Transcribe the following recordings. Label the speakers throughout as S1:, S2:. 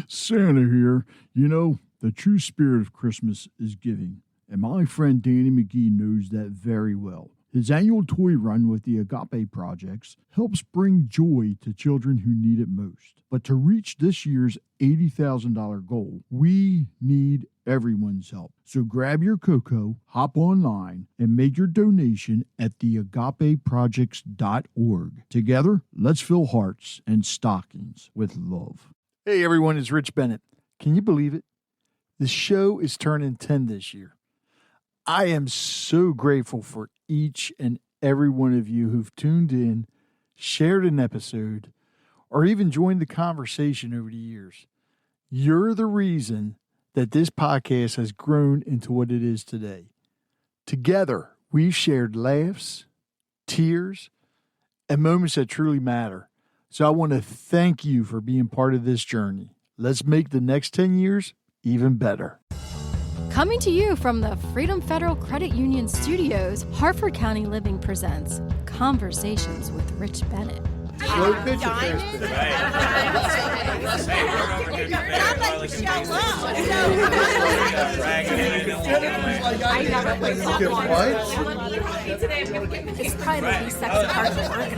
S1: Santa here. You know, the true spirit of Christmas is giving, and my friend Danny McGee knows that very well. His annual toy run with the Agape Projects helps bring joy to children who need it most. But to reach this year's $80,000 goal, we need everyone's help. So grab your cocoa, hop online, and make your donation at theagapeprojects.org. Together, let's fill hearts and stockings with love. Hey everyone, it's Rich Bennett. Can you believe it? The show is turning 10 this year. I am so grateful for each and every one of you who've tuned in, shared an episode, or even joined the conversation over the years. You're the reason that this podcast has grown into what it is today. Together, we've shared laughs, tears, and moments that truly matter. So I want to thank you for being part of this journey. Let's make the next 10 years even better.
S2: Coming to you from the Freedom Federal Credit Union Studios, Hartford County Living presents Conversations with Rich Bennett.
S1: Slow pitch or fast pitch?
S2: It's probably the least sexy part of the work.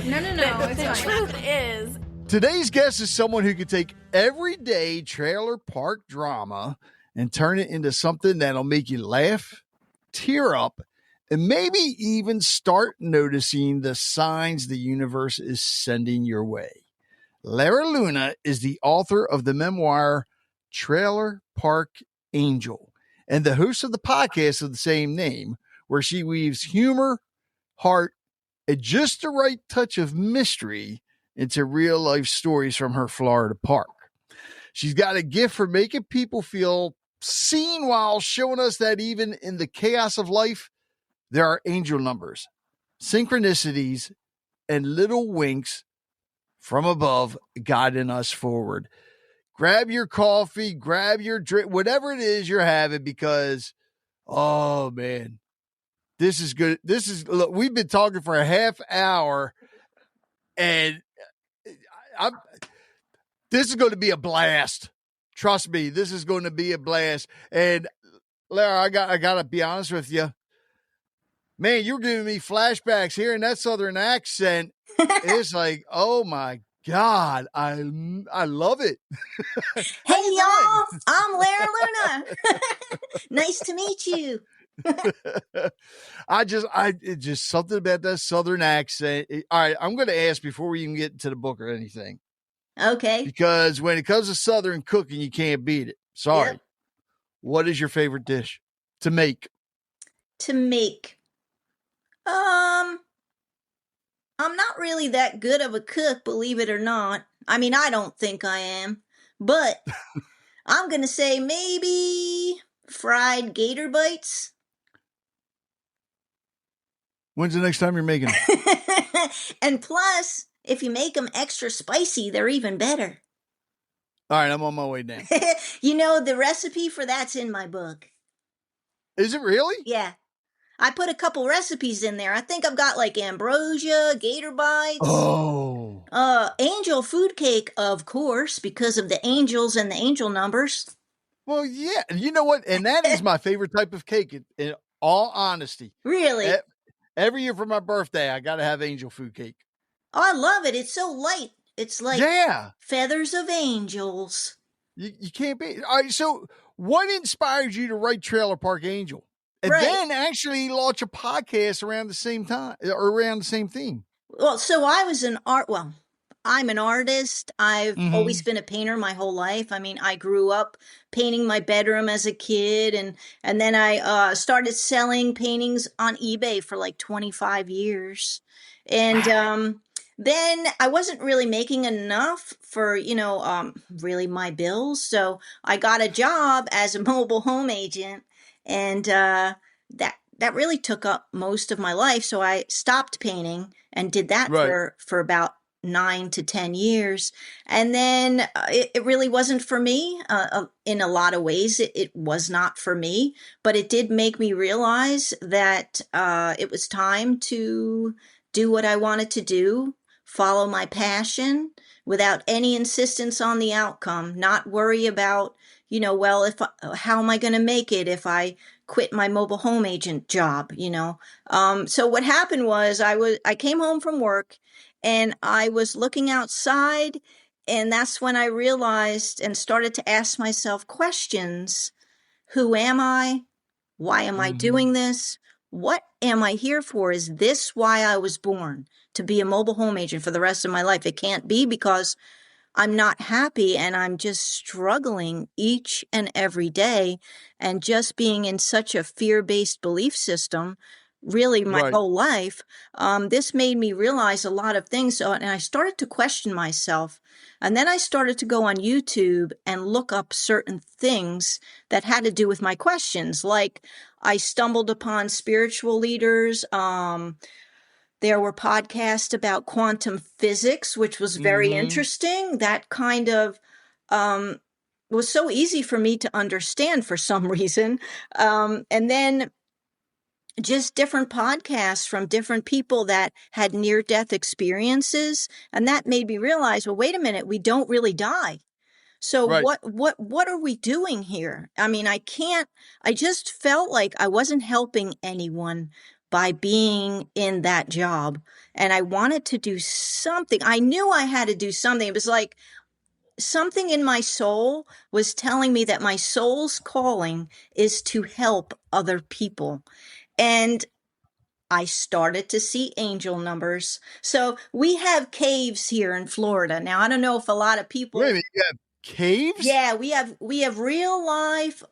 S2: No. The truth is,
S1: Today's guest is someone who could take everyday trailer park drama and turn it into something that'll make you laugh, tear up, and maybe even start noticing the signs the universe is sending your way. Lara Luna is the author of the memoir Trailer Park Angel and the host of the podcast of the same name, where she weaves humor, heart, and just the right touch of mystery into real life stories from her Florida park. She's got a gift for making people feel seen while showing us that even in the chaos of life, there are angel numbers, synchronicities, and little winks from above guiding us forward. Grab your coffee, grab your drink, whatever it is you're having, because, oh man, this is good. Look, we've been talking for a half hour, and this is going to be a blast. Trust me, this is going to be a blast. And Lara, I got to be honest with you. Man, you're giving me flashbacks hearing that Southern accent. It's like, oh my God, I love it.
S3: Hey y'all, I'm Lara Luna. Nice to meet you.
S1: It's just something about that Southern accent. All right, I'm going to ask before we even get into the book or anything.
S3: Okay.
S1: Because when it comes to Southern cooking, you can't beat it. Sorry.
S3: Yep.
S1: What is your favorite dish to make?
S3: I'm not really that good of a cook, believe it or not. I mean, I don't think I am, but I'm going to say maybe fried gator bites.
S1: When's the next time you're making them?
S3: And plus, if you make them extra spicy, they're even better.
S1: All right, I'm on my way down.
S3: You know, the recipe for that's in my book.
S1: Is it really?
S3: Yeah. I put a couple recipes in there. I think I've got like ambrosia, gator bites.
S1: Oh.
S3: Angel food cake, of course, because of the angels and the angel numbers.
S1: Well, yeah. You know what? And that is my favorite type of cake, in all honesty.
S3: Really?
S1: Every year for my birthday, I got to have angel food cake.
S3: Oh, I love it. It's so light. It's like feathers of angels.
S1: You can't be. All right, so what inspired you to write Trailer Park Angel? And then actually launch a podcast around the same time or around the same theme.
S3: Well, so I'm an artist. I've always been a painter my whole life. I mean, I grew up painting my bedroom as a kid, and then I started selling paintings on eBay for like 25 years. And then I wasn't really making enough for, really my bills. So I got a job as a mobile home agent. And that really took up most of my life. So I stopped painting and did that for about 9 to 10 years. And then it really wasn't for me. In a lot of ways, it was not for me. But it did make me realize that it was time to do what I wanted to do follow my passion without any insistence on the outcome, not worry about, well, how am I going to make it if I quit my mobile home agent job. So what happened was I came home from work and I was looking outside, and that's when I realized and started to ask myself questions. Who am I? Why am I doing this? What am I here for? Is this why I was born? To be a mobile home agent for the rest of my life? It can't be, because I'm not happy and I'm just struggling each and every day, and just being in such a fear-based belief system really my
S1: Right.
S3: whole life. This made me realize a lot of things. And I started to question myself. And then I started to go on YouTube and look up certain things that had to do with my questions. Like, I stumbled upon spiritual leaders. There were podcasts about quantum physics, which was very interesting. That kind of was so easy for me to understand for some reason. And then just different podcasts from different people that had near-death experiences. And that made me realize, well, wait a minute, we don't really die. So
S1: Right.
S3: what are we doing here? I mean, I just felt like I wasn't helping anyone by being in that job. And I wanted to do something. I knew I had to do something. It was like something in my soul was telling me that my soul's calling is to help other people. And I started to see angel numbers. So we have caves here in Florida. Now, I don't know if a lot of people.
S1: Wait a minute, you have caves?
S3: Yeah, we have real life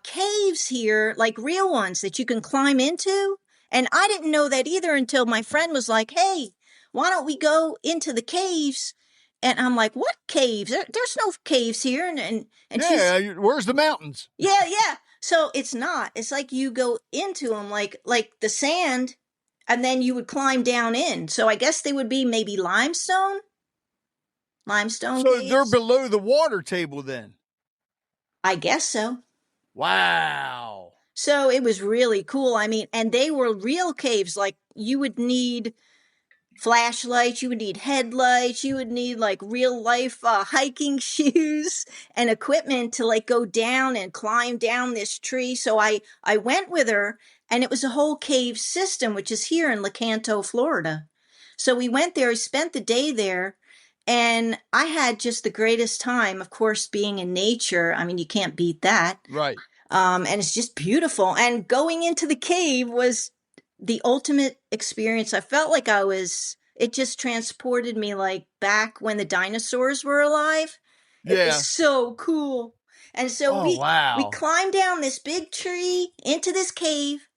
S3: caves here, like real ones that you can climb into. And I didn't know that either until my friend was like, "Hey, why don't we go into the caves?" And I'm like, "What caves? There's no caves here." And she's,
S1: Yeah, where's the mountains?
S3: yeah. So it's not. It's like you go into them like the sand, and then you would climb down in. So I guess they would be maybe limestone
S1: So they're
S3: caves.
S1: below the water table then.
S3: I guess so.
S1: Wow.
S3: So it was really cool. I mean, and they were real caves. Like, you would need flashlights, you would need headlights, you would need like real life hiking shoes and equipment to like go down and climb down this tree. So I went with her, and it was a whole cave system, which is here in Lecanto, Florida. So we went there, we spent the day there, and I had just the greatest time. Of course, being in nature, I mean, you can't beat that.
S1: Right.
S3: And it's just beautiful. And going into the cave was the ultimate experience. I felt like it just transported me like back when the dinosaurs were alive. It
S1: Yeah.
S3: was so cool. And so
S1: Oh,
S3: we
S1: wow.
S3: climbed down this big tree into this cave.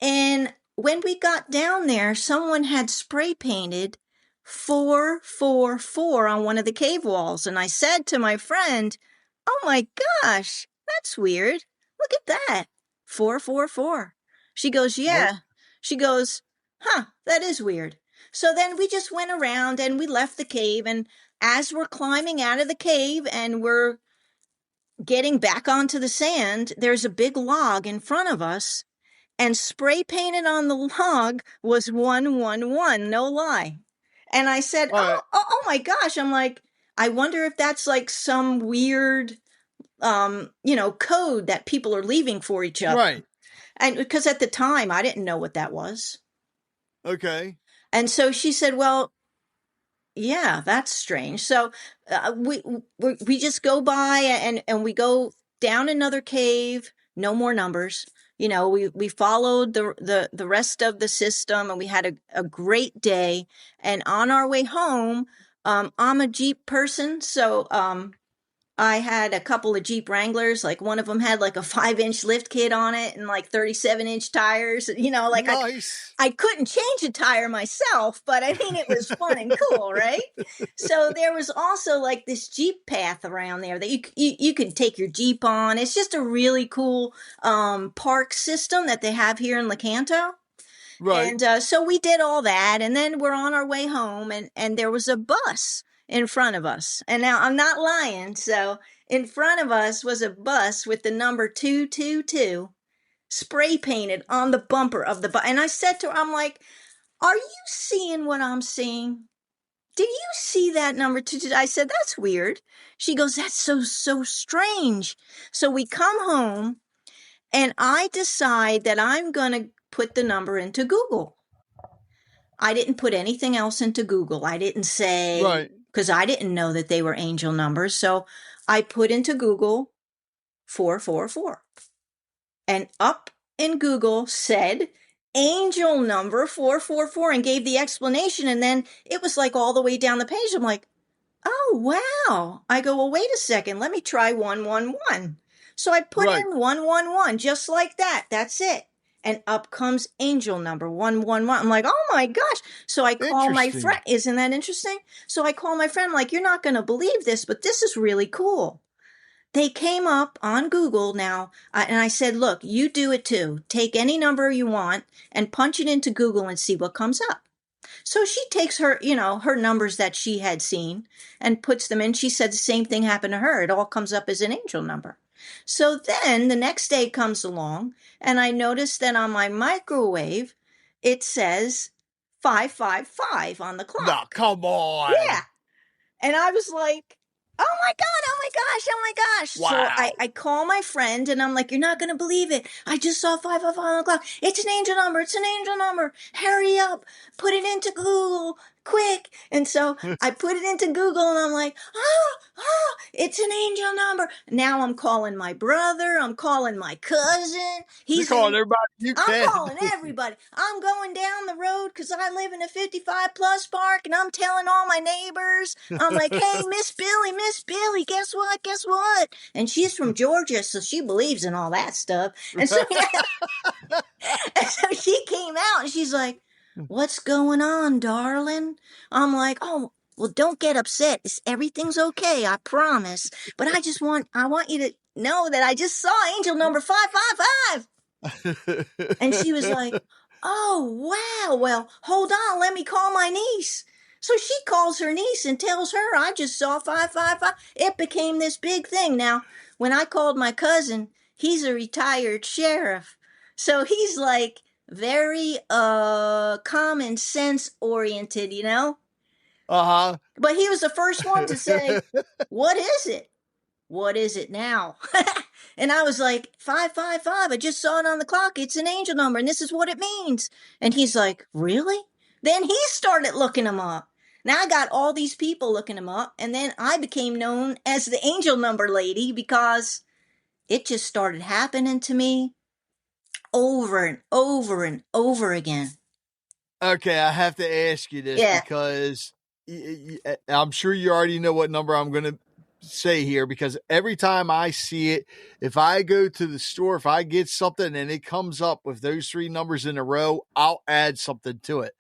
S3: And when we got down there, someone had spray painted 444 on one of the cave walls. And I said to my friend, "Oh my gosh, that's weird. Look at that. 444." She goes, "Yeah."
S1: What?
S3: She goes, "Huh, that is weird." So then we just went around and we left the cave. And as we're climbing out of the cave and we're getting back onto the sand, there's a big log in front of us. And spray painted on the log was 111, no lie. And I said,
S1: All right.
S3: oh my gosh. I'm like, I wonder if that's like some weird code that people are leaving for each other.
S1: Right.
S3: And because at the time I didn't know what that was.
S1: Okay.
S3: And so she said, "Well, yeah, that's strange." So we just go by and we go down another cave. No more numbers. We followed the rest of the system, and we had a great day. And on our way home, I'm a Jeep person, so I had a couple of Jeep Wranglers. Like, one of them had like a 5-inch lift kit on it and like 37-inch tires. Like
S1: Nice.
S3: I couldn't change a tire myself, but I mean, it was fun and cool, right? So there was also like this Jeep path around there that you could take your Jeep on. It's just a really cool park system that they have here in Lecanto.
S1: Right.
S3: And so we did all that, and then we're on our way home, and there was a bus in front of us. And now I'm not lying. So in front of us was a bus with the number 222 spray painted on the bumper of the bus. And I said to her, I'm like, "Are you seeing what I'm seeing?" do you see that number? I said, that's weird. She goes, that's so strange. So we come home and I decide that I'm going to put the number into Google. I didn't put anything else into Google. I didn't say, because I didn't know that they were angel numbers. So I put into Google 444. And up in Google said angel number 444 and gave the explanation. And then it was like all the way down the page. I'm like, oh, wow. I go, well, wait a second. Let me try 111. So I put in 111 just like that. That's it. And up comes angel number 111. I'm like, oh my gosh. So I call my friend. Isn't that interesting? So I call my friend, like, you're not going to believe this, but this is really cool. They came up on Google now, and I said, look, you do it too. Take any number you want and punch it into Google and see what comes up. So she takes her, her numbers that she had seen and puts them in. She said the same thing happened to her. It all comes up as an angel number. So then the next day comes along, and I noticed that on my microwave, it says 555 on the clock.
S1: No, come on.
S3: Yeah. And I was like, oh my God, oh my gosh, oh my gosh.
S1: Wow.
S3: So I call my friend and I'm like, you're not going to believe it. I just saw 555 on the clock. It's an angel number. It's an angel number. Hurry up. Put it into Google quick. And so I put it into Google and I'm like, it's an angel number. Now I'm calling my brother. I'm calling my cousin.
S1: You're calling everybody.
S3: I'm calling everybody. I'm going down the road because I live in a 55 plus park and I'm telling all my neighbors. I'm like, hey, Miss Billy, guess what? And she's from Georgia, so she believes in all that stuff. And so, and so she came out and she's like, what's going on, darling? I'm like, oh, well, don't get upset. Everything's okay, I promise. But I want you to know that I just saw angel number 555. And she was like, oh, wow. Well, hold on. Let me call my niece. So she calls her niece and tells her, I just saw 555. It became this big thing. Now, when I called my cousin, he's a retired sheriff. So he's like very common sense oriented,
S1: Uh-huh.
S3: But he was the first one to say, what is it? What is it now? And I was like, 555. I just saw it on the clock. It's an angel number, and this is what it means. And he's like, really? Then he started looking them up. Now I got all these people looking them up, and then I became known as the angel number lady because it just started happening to me over and over and over again.
S1: Okay, I have to ask you this because I'm sure you already know what number I'm going to say here, because every time I see it, if I go to the store, if I get something and it comes up with those three numbers in a row, I'll add something to it.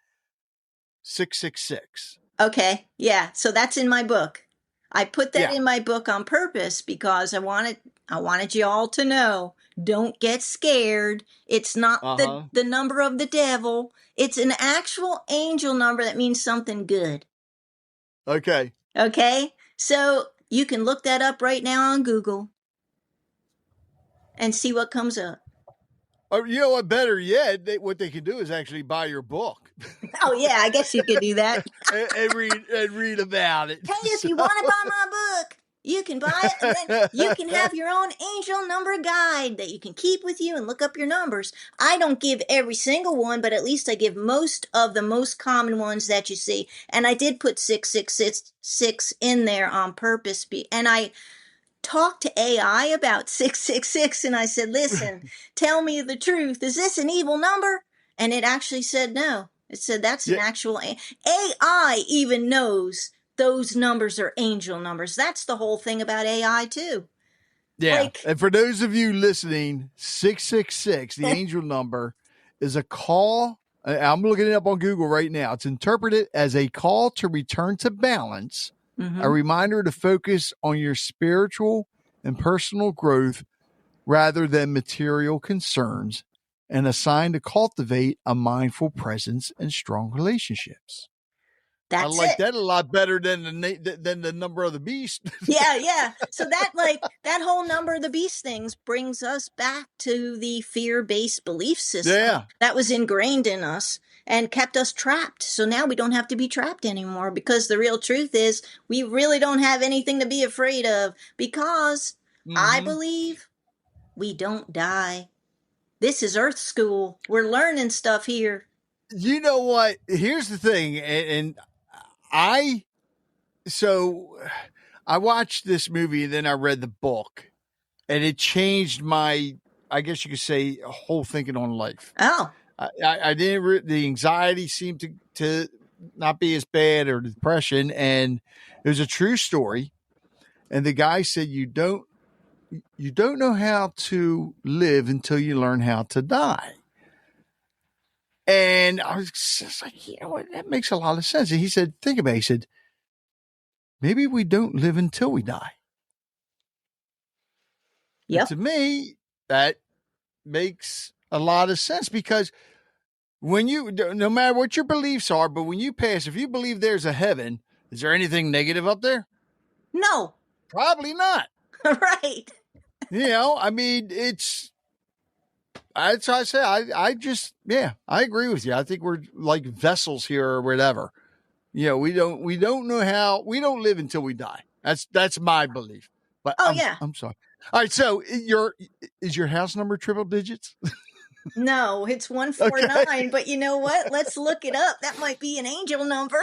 S1: 666.
S3: Okay. Yeah. So that's in my book. I put that in my book on purpose because I wanted you all to know, don't get scared. It's not the number of the devil. It's an actual angel number that means something good.
S1: Okay.
S3: Okay. So you can look that up right now on Google and see what comes up.
S1: You know what? Better yet, what they can do is actually buy your book.
S3: Oh yeah, I guess you could do that
S1: and read about it.
S3: Hey, if you want to buy my book, you can buy it, and then you can have your own angel number guide that you can keep with you and look up your numbers. I don't give every single one, but at least I give most of the most common ones that you see. And I did put 666 in there on purpose, and I talked to AI about 666, and I said, listen, tell me the truth. Is this an evil number? And it actually said no. It said that's an actual AI even knows those numbers are angel numbers. That's the whole thing about AI too.
S1: Yeah. And for those of you listening, 666, the angel number, is a call. I'm looking it up on Google right now. It's interpreted as a call to return to balance, a reminder to focus on your spiritual and personal growth rather than material concerns, and a sign to cultivate a mindful presence and strong relationships.
S3: That's
S1: I like that a lot better than the number of the beast.
S3: Yeah. So that whole number of the beast things brings us back to the fear-based belief system that was ingrained in us. and kept us trapped. So now we don't have to be trapped anymore, because the real truth is we really don't have anything to be afraid of, because I believe we don't die. This is Earth School. We're learning stuff here.
S1: You know what? Here's the thing. And I watched this movie and then I read the book, and it changed my, I guess you could say, whole thinking on life.
S3: Oh.
S1: I didn't, the anxiety seemed to not be as bad, or depression. And it was a true story. And the guy said, you don't know how to live until you learn how to die. And I was just like, you know what? That makes a lot of sense. And he said, think about it. He said, maybe we don't live until we die.
S3: Yep.
S1: To me, that makes a lot of sense, because when you, no matter what your beliefs are, but when you pass, if you believe there's a heaven, is there anything negative up there?
S3: No.
S1: Probably not.
S3: Right.
S1: You know, I mean, that's why I say, I agree with you. I think we're like vessels here or whatever. You know, we don't know how, we don't live until we die. That's my belief. But I'm sorry. All right. So is your house number triple digits?
S3: No, it's 149. Okay. But you know what? Let's look it up. That might be an angel number.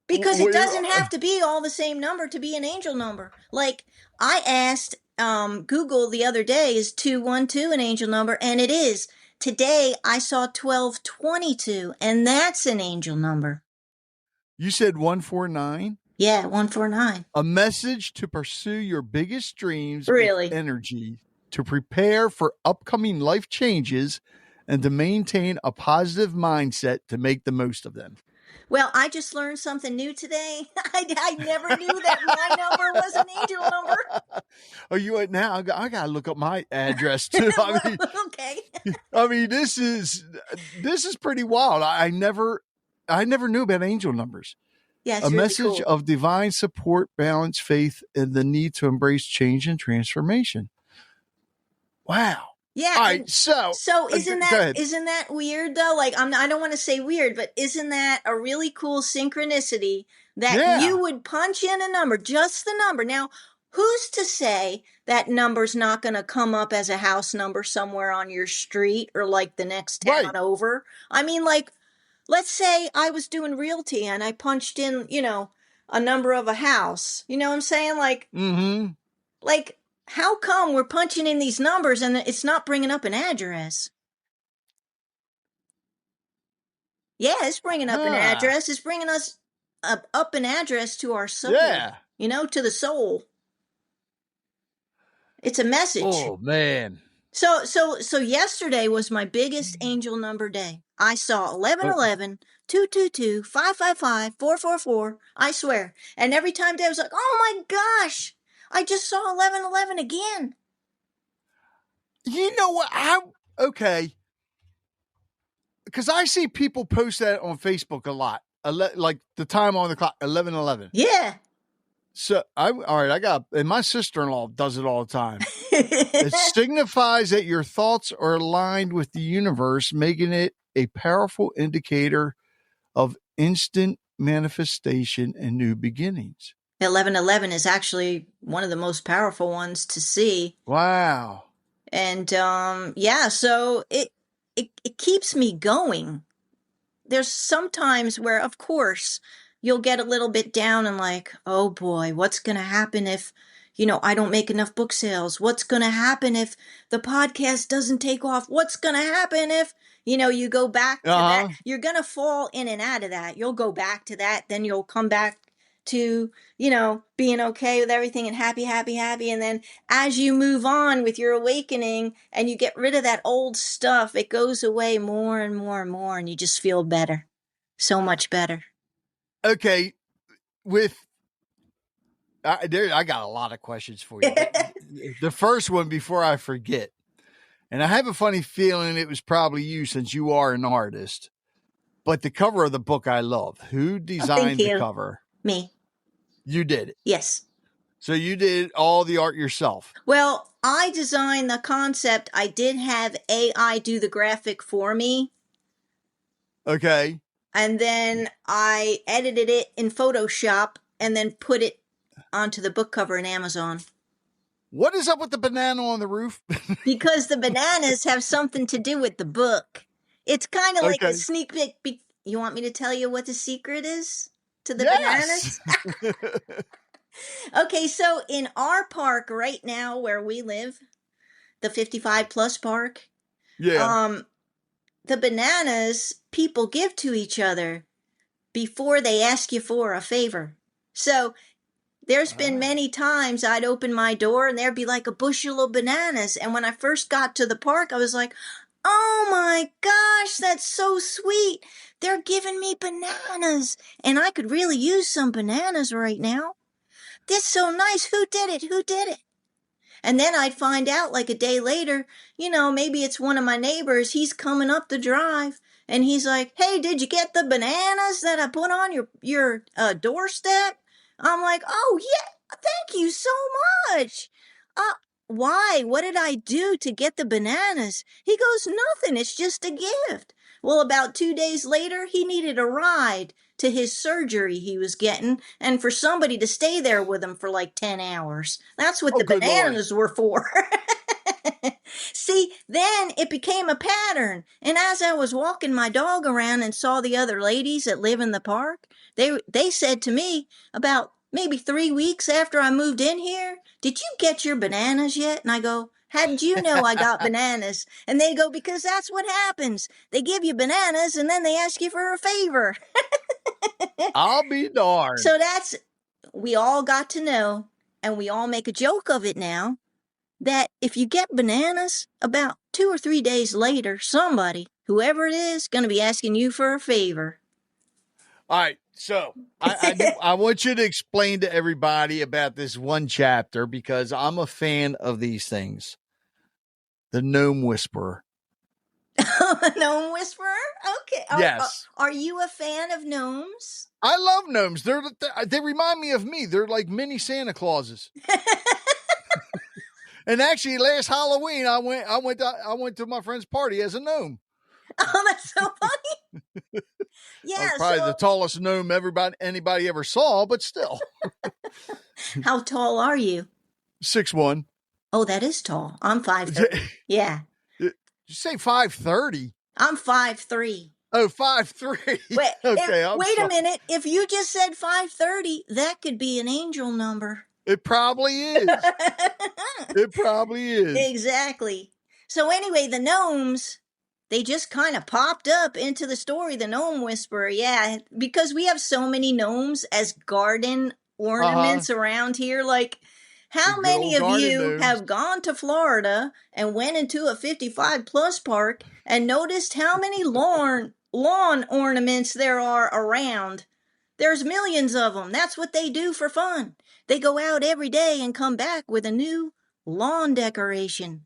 S3: Because it doesn't have to be all the same number to be an angel number. Like, I asked Google the other day, is 212 an angel number? And it is. Today I saw 1222, and that's an angel number.
S1: You said 149?
S3: Yeah, 149.
S1: A message to pursue your biggest dreams.
S3: Really?
S1: With energy, to prepare for upcoming life changes, and to maintain a positive mindset to make the most of them.
S3: Well, I just learned something new today. I never knew that my number was an angel number.
S1: Oh, you now? I gotta look up my address too. I mean,
S3: okay.
S1: I mean, this is pretty wild. I never knew about angel numbers.
S3: Yeah,
S1: a really message cool. Of divine support, balance, faith, and the need to embrace change and transformation. Wow.
S3: Yeah.
S1: All right. So
S3: isn't that weird though? Like, I don't want to say weird, but isn't that a really cool synchronicity that you would punch in a number, just the number? Now, who's to say that number's not going to come up as a house number somewhere on your street or like the next town over? I mean, like, let's say I was doing realty and I punched in, a number of a house. You know what I'm saying? Like, like, how come we're punching in these numbers and it's not bringing up an address? Yeah, it's bringing up an address. It's bringing us up an address to our soul.
S1: Yeah.
S3: To the soul. It's a message.
S1: Oh, man.
S3: So yesterday was my biggest angel number day. I saw 1111, 222, 555, 444. I swear. And every time Dad was like, oh my gosh, I just saw 1111 again.
S1: You know what? Okay. Because I see people post that on Facebook a lot. Like the time on the clock, 1111.
S3: Yeah.
S1: So, and my sister-in-law does it all the time. It signifies that your thoughts are aligned with the universe, making it a powerful indicator of instant manifestation and new beginnings.
S3: 1111 is actually one of the most powerful ones to see.
S1: Wow.
S3: And so it keeps me going. There's some times where, of course, you'll get a little bit down and like, oh boy, what's going to happen if, I don't make enough book sales? What's going to happen if the podcast doesn't take off? What's going to happen if, you go back to that? You're going to fall in and out of that. You'll go back to that. Then you'll come back to, being okay with everything and happy. And then as you move on with your awakening and you get rid of that old stuff, it goes away more and more and more. And you just feel better. So much better.
S1: Okay. I got a lot of questions for you. The first one, before I forget, and I have a funny feeling it was probably you since you are an artist, but the cover of the book I love. Who designed the cover?
S3: Me.
S1: You did it?
S3: Yes.
S1: So you did all the art yourself?
S3: Well, I designed the concept. I did have AI do the graphic for me.
S1: Okay.
S3: And then I edited it in Photoshop and then put it onto the book cover in Amazon.
S1: What is up with the banana on the roof?
S3: Because the bananas have something to do with the book. It's kind of like a sneak peek. You want me to tell you what the secret is to the bananas? Okay, so in our park right now where we live, the 55 plus park, the bananas people give to each other before they ask you for a favor. So there's been many times I'd open my door and there'd be like a bushel of bananas. And when I first got to the park, I was like, oh my gosh, that's so sweet. They're giving me bananas and I could really use some bananas right now. This is so nice. Who did it? Who did it? And then I'd find out like a day later, maybe it's one of my neighbors. He's coming up the drive and he's like, hey, did you get the bananas that I put on your doorstep? I'm like, oh, yeah, thank you so much. Why? What did I do to get the bananas? He goes, nothing. It's just a gift. Well, about 2 days later, he needed a ride to his surgery he was getting and for somebody to stay there with him for like 10 hours. That's what the bananas were for. See, then it became a pattern. And as I was walking my dog around and saw the other ladies that live in the park, they said to me about maybe 3 weeks after I moved in here, did you get your bananas yet? And I go, how did you know I got bananas? And they go, because that's what happens. They give you bananas and then they ask you for a favor.
S1: I'll be darned.
S3: So we all got to know, and we all make a joke of it now, that if you get bananas, about 2 or 3 days later, somebody, whoever it is, going to be asking you for a favor.
S1: All right. So I want you to explain to everybody about this one chapter because I'm a fan of these things. The Gnome Whisperer.
S3: Gnome Whisperer? Okay.
S1: Yes.
S3: Are you a fan of gnomes?
S1: I love gnomes. They remind me of me. They're like mini Santa Clauses. And actually, last Halloween, I went to my friend's party as a gnome.
S3: Oh, that's so funny. Yeah,
S1: I was probably the tallest gnome anybody ever saw, but still.
S3: How tall are you?
S1: 6'1".
S3: Oh, that is tall. I'm 5'30". Yeah.
S1: Did you say 5'30"?
S3: I'm 5'3".
S1: Oh, 5'3".
S3: Wait,
S1: okay.
S3: Wait a minute. If you just said 5'30", that could be an angel number.
S1: It probably is. It probably is.
S3: Exactly. So anyway, the gnomes, they just kind of popped up into the story, the Gnome Whisperer. Yeah, because we have so many gnomes as garden ornaments around here. Like, how many of you have gone to Florida and went into a 55 plus park and noticed how many lawn ornaments there are around? There's millions of them. That's what they do for fun. They go out every day and come back with a new lawn decoration.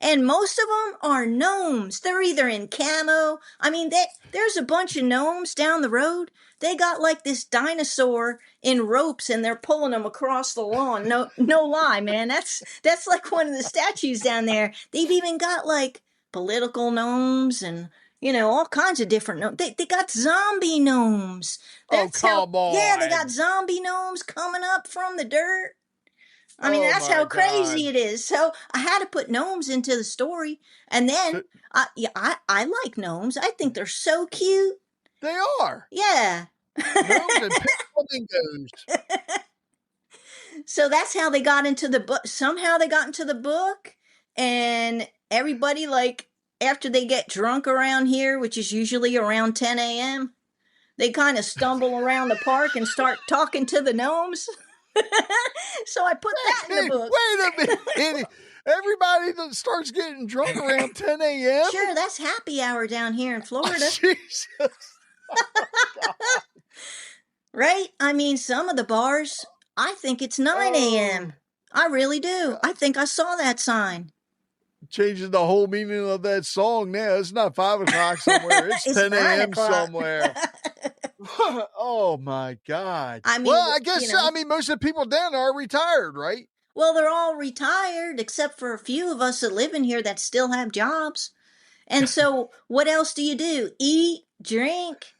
S3: And most of them are gnomes. They're either in camo. I mean, there's a bunch of gnomes down the road. They got like this dinosaur in ropes and they're pulling them across the lawn. No lie, man. That's like one of the statues down there. They've even got like political gnomes and all kinds of different gnomes. They got zombie gnomes.
S1: Come on.
S3: Yeah, they got zombie gnomes coming up from the dirt. I mean, that's how crazy it is. So I had to put gnomes into the story. And then, I like gnomes. I think they're so cute.
S1: They are.
S3: Yeah.
S1: Gnomes and flamingos.
S3: So that's how they got into the book. Somehow they got into the book. And everybody, like, after they get drunk around here, which is usually around 10 a.m., they kind of stumble around the park and start talking to the gnomes. So I put that in the book.
S1: Wait a minute. Everybody that starts getting drunk around 10 a.m.?
S3: Sure, that's happy hour down here in Florida.
S1: Oh, Jesus.
S3: Right? I mean, some of the bars, I think it's 9 a.m. I really do. I think I saw that sign.
S1: Changing the whole meaning of that song now. It's not 5 o'clock somewhere. It's 10 a.m. somewhere. Oh, my God.
S3: I mean,
S1: I guess, most of the people down there are retired, right?
S3: Well, they're all retired, except for a few of us that live in here that still have jobs. And so what else do? Eat, drink,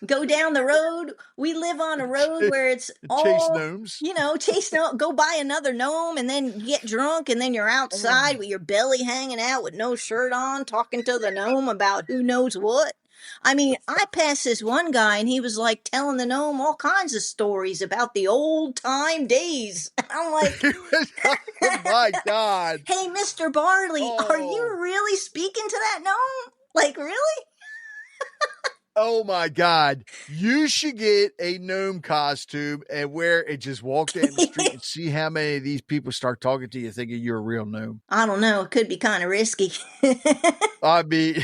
S3: go down the road. We live on a road where it's
S1: Chase
S3: all,
S1: gnomes.
S3: chase gnome, go buy another gnome and then get drunk and then you're outside with your belly hanging out with no shirt on, talking to the gnome about who knows what. I mean, I passed this one guy and he was like telling the gnome all kinds of stories about the old time days. I'm like,
S1: Oh my God.
S3: hey, Mr. Barley, are you
S1: Oh.
S3: really speaking to that gnome? Like, really?
S1: Oh my God. You should get a gnome costume and wear it, just walk down the street and see how many of these people start talking to you thinking you're a real gnome.
S3: I don't know. It could be kind of risky.
S1: I mean,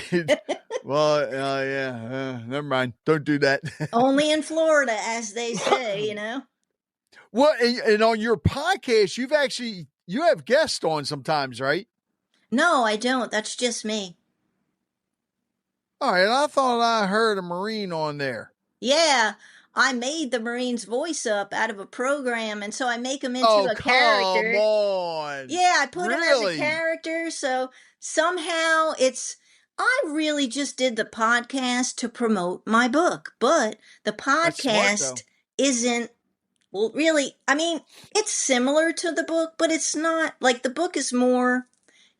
S1: well, yeah, never mind. Don't do that.
S3: Only in Florida, as they say,
S1: Well, and on your podcast, you have guests on sometimes, right?
S3: No, I don't. That's just me.
S1: All right, I thought I heard a Marine on there.
S3: Yeah, I made the Marine's voice up out of a program, and so I make him into a character.
S1: Come on.
S3: Yeah, I put him as a
S1: Really?
S3: character, so somehow I really just did the podcast to promote my book, but the
S1: That's smart, though.
S3: podcast isn't, well, really, I mean, it's similar to the book, but it's not, like, the book is more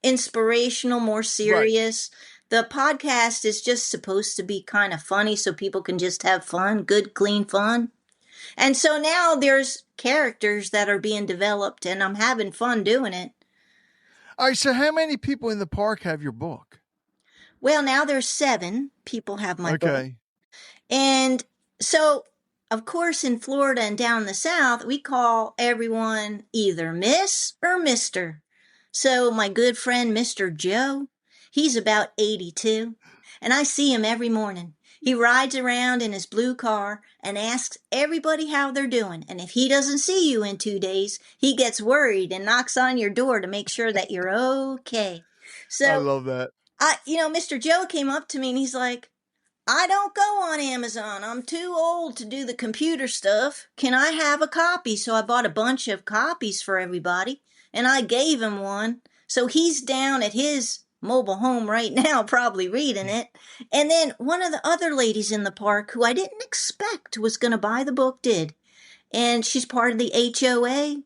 S3: inspirational, more serious. Right. The podcast is just supposed to be kind of funny so people can just have fun, good, clean fun. And so now there's characters that are being developed and I'm having fun doing it.
S1: All right, so how many people in the park have your book?
S3: Well, now there's 7 people have my book. And so, of course, in Florida and down the South, we call everyone either Miss or Mr. So my good friend, Mr. Joe, he's about 82, and I see him every morning. He rides around in his blue car and asks everybody how they're doing. And if he doesn't see you in 2 days, he gets worried and knocks on your door to make sure that you're okay. So
S1: I love that.
S3: Mr. Joe came up to me and he's like, I don't go on Amazon. I'm too old to do the computer stuff. Can I have a copy? So I bought a bunch of copies for everybody and I gave him one. So he's down at his mobile home right now, probably reading it. And then one of the other ladies in the park who I didn't expect was going to buy the book did. And she's part of the HOA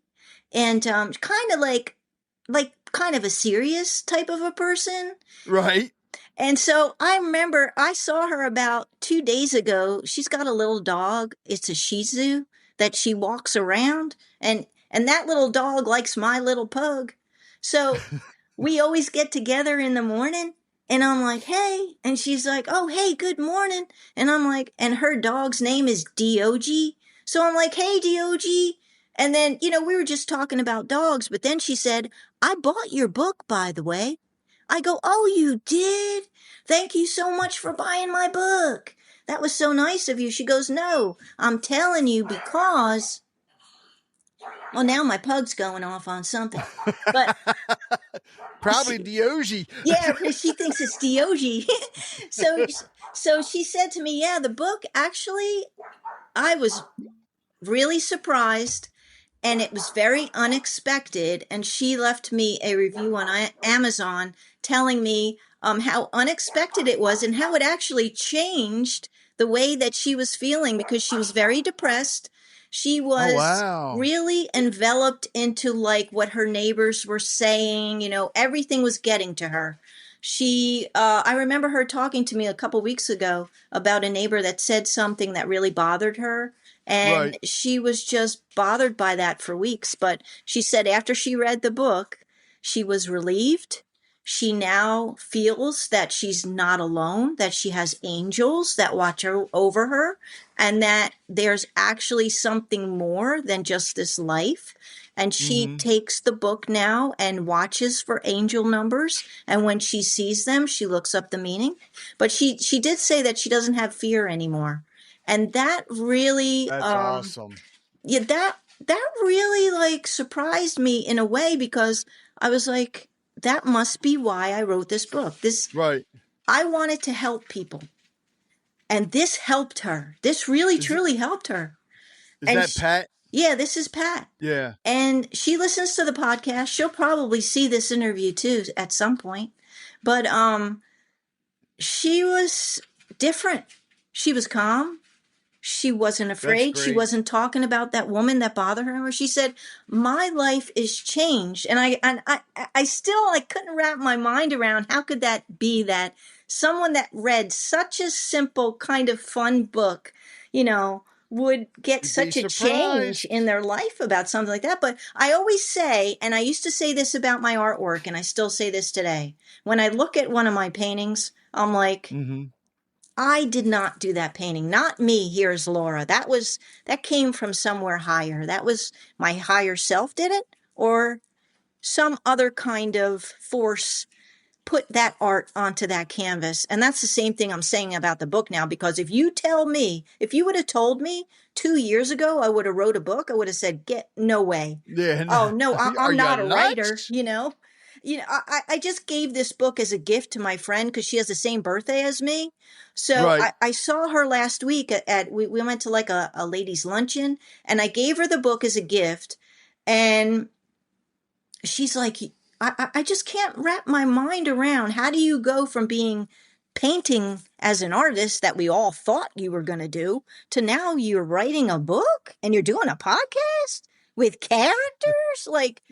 S3: and kind of like kind of a serious type of a person.
S1: Right.
S3: And so I remember I saw her about 2 days ago. She's got a little dog. It's a Shih Tzu that she walks around. And that little dog likes my little pug. So we always get together in the morning. And I'm like, hey. And she's like, oh, hey, good morning. And I'm like, and her dog's name is D.O.G. So I'm like, hey, D.O.G. And then, we were just talking about dogs. But then she said, I bought your book, by the way. I go, oh, you did? Thank you so much for buying my book. That was so nice of you. She goes, no, I'm telling you because, well, now my pug's going off on something. But
S1: probably Diogi.
S3: Yeah, because she thinks it's Diogi. So she said to me, yeah, the book, actually, I was really surprised. And it was very unexpected. And she left me a review on Amazon telling me how unexpected it was and how it actually changed the way that she was feeling because she was very depressed. She was really enveloped into like what her neighbors were saying. Everything was getting to her. I remember her talking to me a couple weeks ago about a neighbor that said something that really bothered her. And she was just bothered by that for weeks. But she said after she read the book, she was relieved. She now feels that she's not alone, that she has angels that watch over her, and that there's actually something more than just this life. And she takes the book now and watches for angel numbers. And when she sees them, she looks up the meaning. But she did say that she doesn't have fear anymore. And that really,
S1: that's awesome.
S3: Yeah, that really like surprised me in a way because I was like, that must be why I wrote this book. I wanted to help people. And this helped her. This really, truly helped her.
S1: Is that Pat?
S3: Yeah, this is Pat.
S1: Yeah.
S3: And she listens to the podcast. She'll probably see this interview too at some point. But she was different. She was calm. She wasn't afraid. She wasn't talking about that woman that bothered her. She said, "My life is changed," and I still couldn't wrap my mind around how could that be that someone that read such a simple kind of fun book, would get such a change in their life about something like that. But I always say, and I used to say this about my artwork, and I still say this today, when I look at one of my paintings, I'm like, I did not do that painting. Not me. Here's Laura. That came from somewhere higher. That was my higher self did it, or some other kind of force put that art onto that canvas. And that's the same thing I'm saying about the book now, because if you would have told me 2 years ago, I would have wrote a book, I would have said, no way.
S1: Yeah.
S3: Oh no, I'm not a writer, I just gave this book as a gift to my friend because she has the same birthday as me. So
S1: Right.
S3: I saw her last week we went to like a ladies' luncheon, and I gave her the book as a gift. And she's like, I just can't wrap my mind around how do you go from being painting as an artist that we all thought you were going to do to now you're writing a book and you're doing a podcast with characters? Like,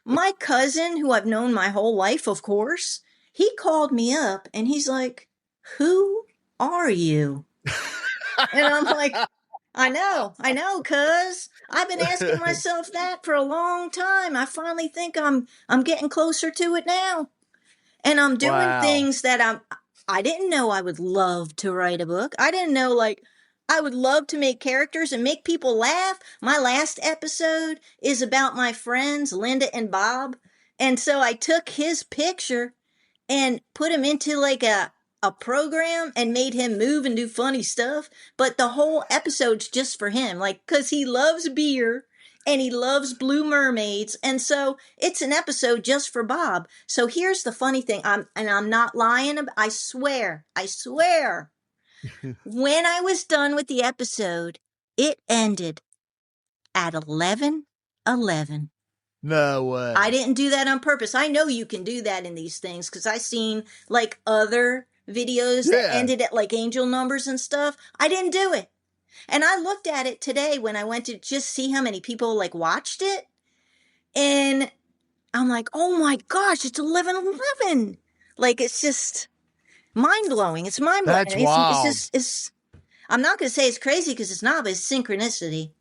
S3: my cousin, who I've known my whole life, of course, he called me up and he's like, "Who are you?" And I'm like, I know, cuz I've been asking myself that for a long time. I finally think I'm getting closer to it now. And I'm doing things that I didn't know I would love to write a book. I didn't know I would love to make characters and make people laugh. My last episode is about my friends Linda and Bob. And so I took his picture and put him into like a program and made him move and do funny stuff. But the whole episode's just for him, because he loves beer and he loves blue mermaids. And so it's an episode just for Bob. So here's the funny thing. I'm not lying. I swear. When I was done with the episode, it ended at 11:11.
S1: No way.
S3: I didn't do that on purpose. I know you can do that in these things because I've seen other videos that ended at angel numbers and stuff. I didn't do it. And I looked at it today when I went to just see how many people watched it. And I'm like, oh my gosh, it's 11:11. It's just mind blowing. It's mind blowing.
S1: That's wild.
S3: It's I'm not going to say it's crazy because it's not, but it's synchronicity.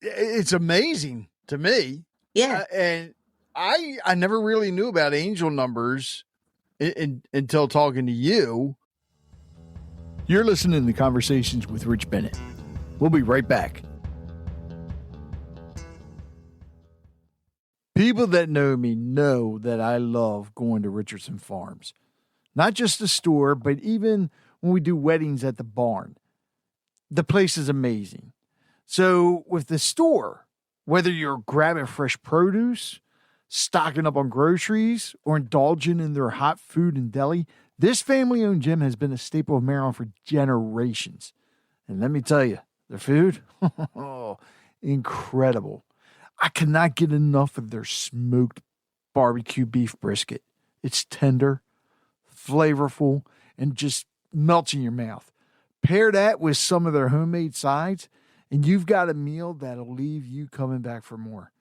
S1: It's amazing to me.
S3: Yeah.
S1: And I never really knew about angel numbers until talking to you. You're listening to Conversations with Rich Bennett. We'll be right back. People that know me know that I love going to Richardson Farms. Not just the store, but even when we do weddings at the barn. The place is amazing. So with the store, whether you're grabbing fresh produce, stocking up on groceries, or indulging in their hot food and deli, this family-owned gym has been a staple of Maryland for generations. And let me tell you, their food, incredible. I cannot get enough of their smoked barbecue beef brisket. It's tender, flavorful, and just melts in your mouth. Pair that with some of their homemade sides, and you've got a meal that'll leave you coming back for more.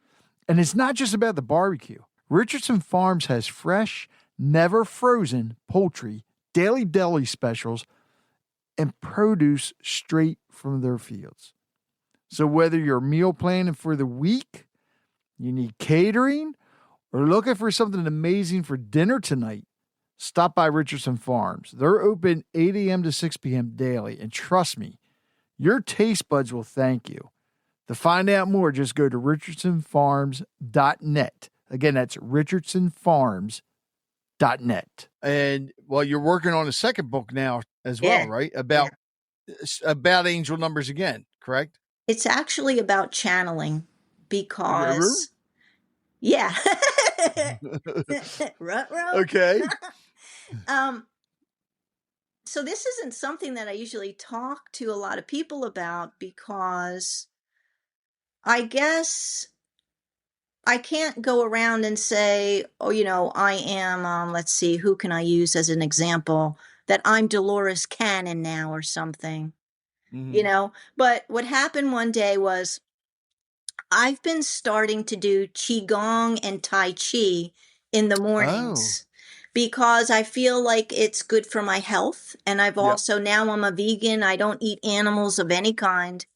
S1: And it's not just about the barbecue. Richardson Farms has fresh, never frozen poultry, daily deli specials, and produce straight from their fields. So whether you're meal planning for the week, you need catering, or looking for something amazing for dinner tonight, stop by Richardson Farms. They're open 8 a.m. to 6 p.m. daily, and trust me, your taste buds will thank you. To find out more, just go to richardsonfarms.net. Again, that's richardsonfarms.net. And, well, you're working on a second book now as well, right? About angel numbers again, correct?
S3: It's actually about channeling because... Yeah.
S1: Okay.
S3: So this isn't something that I usually talk to a lot of people about because I guess I can't go around and say, I am, let's see, who can I use as an example? that I'm Dolores Cannon now or something,
S1: Mhm.
S3: But what happened one day was I've been starting to do Qigong and Tai Chi in the
S1: Oh.
S3: mornings because I feel like it's good for my health. And I've
S1: Yep.
S3: also, now I'm a vegan. I don't eat animals of any kind.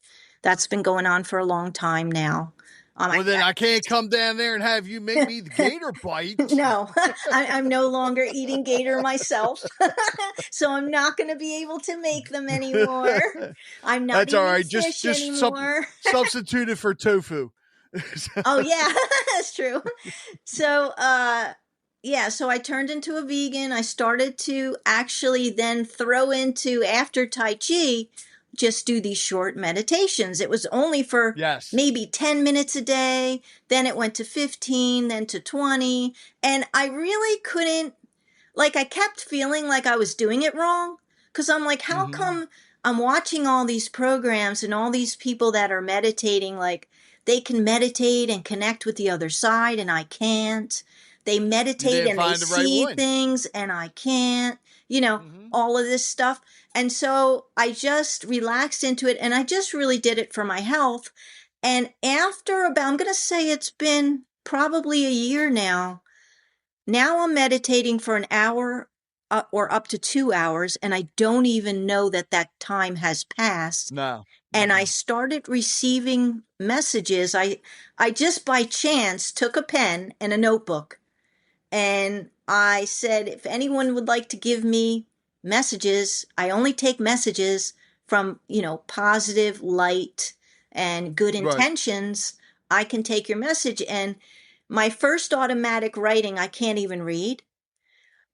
S3: That's been going on for a long time now.
S1: Well, then I can't come down there and have you make me the gator bites.
S3: No, I'm no longer eating gator myself. So I'm not going to be able to make them anymore. I'm not
S1: That's all
S3: eating
S1: right.
S3: fish
S1: Just
S3: anymore.
S1: substitute it for tofu.
S3: Oh yeah, that's true. So yeah, so I turned into a vegan. I started to actually then throw into, after Tai Chi, just do these short meditations. It was only for
S1: Yes.
S3: maybe 10 minutes a day. Then it went to 15, then to 20. And I really couldn't, like, I kept feeling like I was doing it wrong. Because I'm like, how come I'm watching all these programs and all these people that are meditating, like, they can meditate and connect with the other side and I can't. They
S1: You
S3: meditate
S1: didn't
S3: and they
S1: find the right
S3: see
S1: one.
S3: things and I can't, all of this stuff. And so I just relaxed into it and I just really did it for my health. And after about, I'm going to say it's been probably a year now. Now I'm meditating for an hour or up to 2 hours, and I don't even know that that time has passed.
S1: No.
S3: And I started receiving messages. I just by chance took a pen and a notebook, and I said, if anyone would like to give me messages, I only take messages from, positive light and good
S1: Right.
S3: intentions. I can take your message. And my first automatic writing, I can't even read.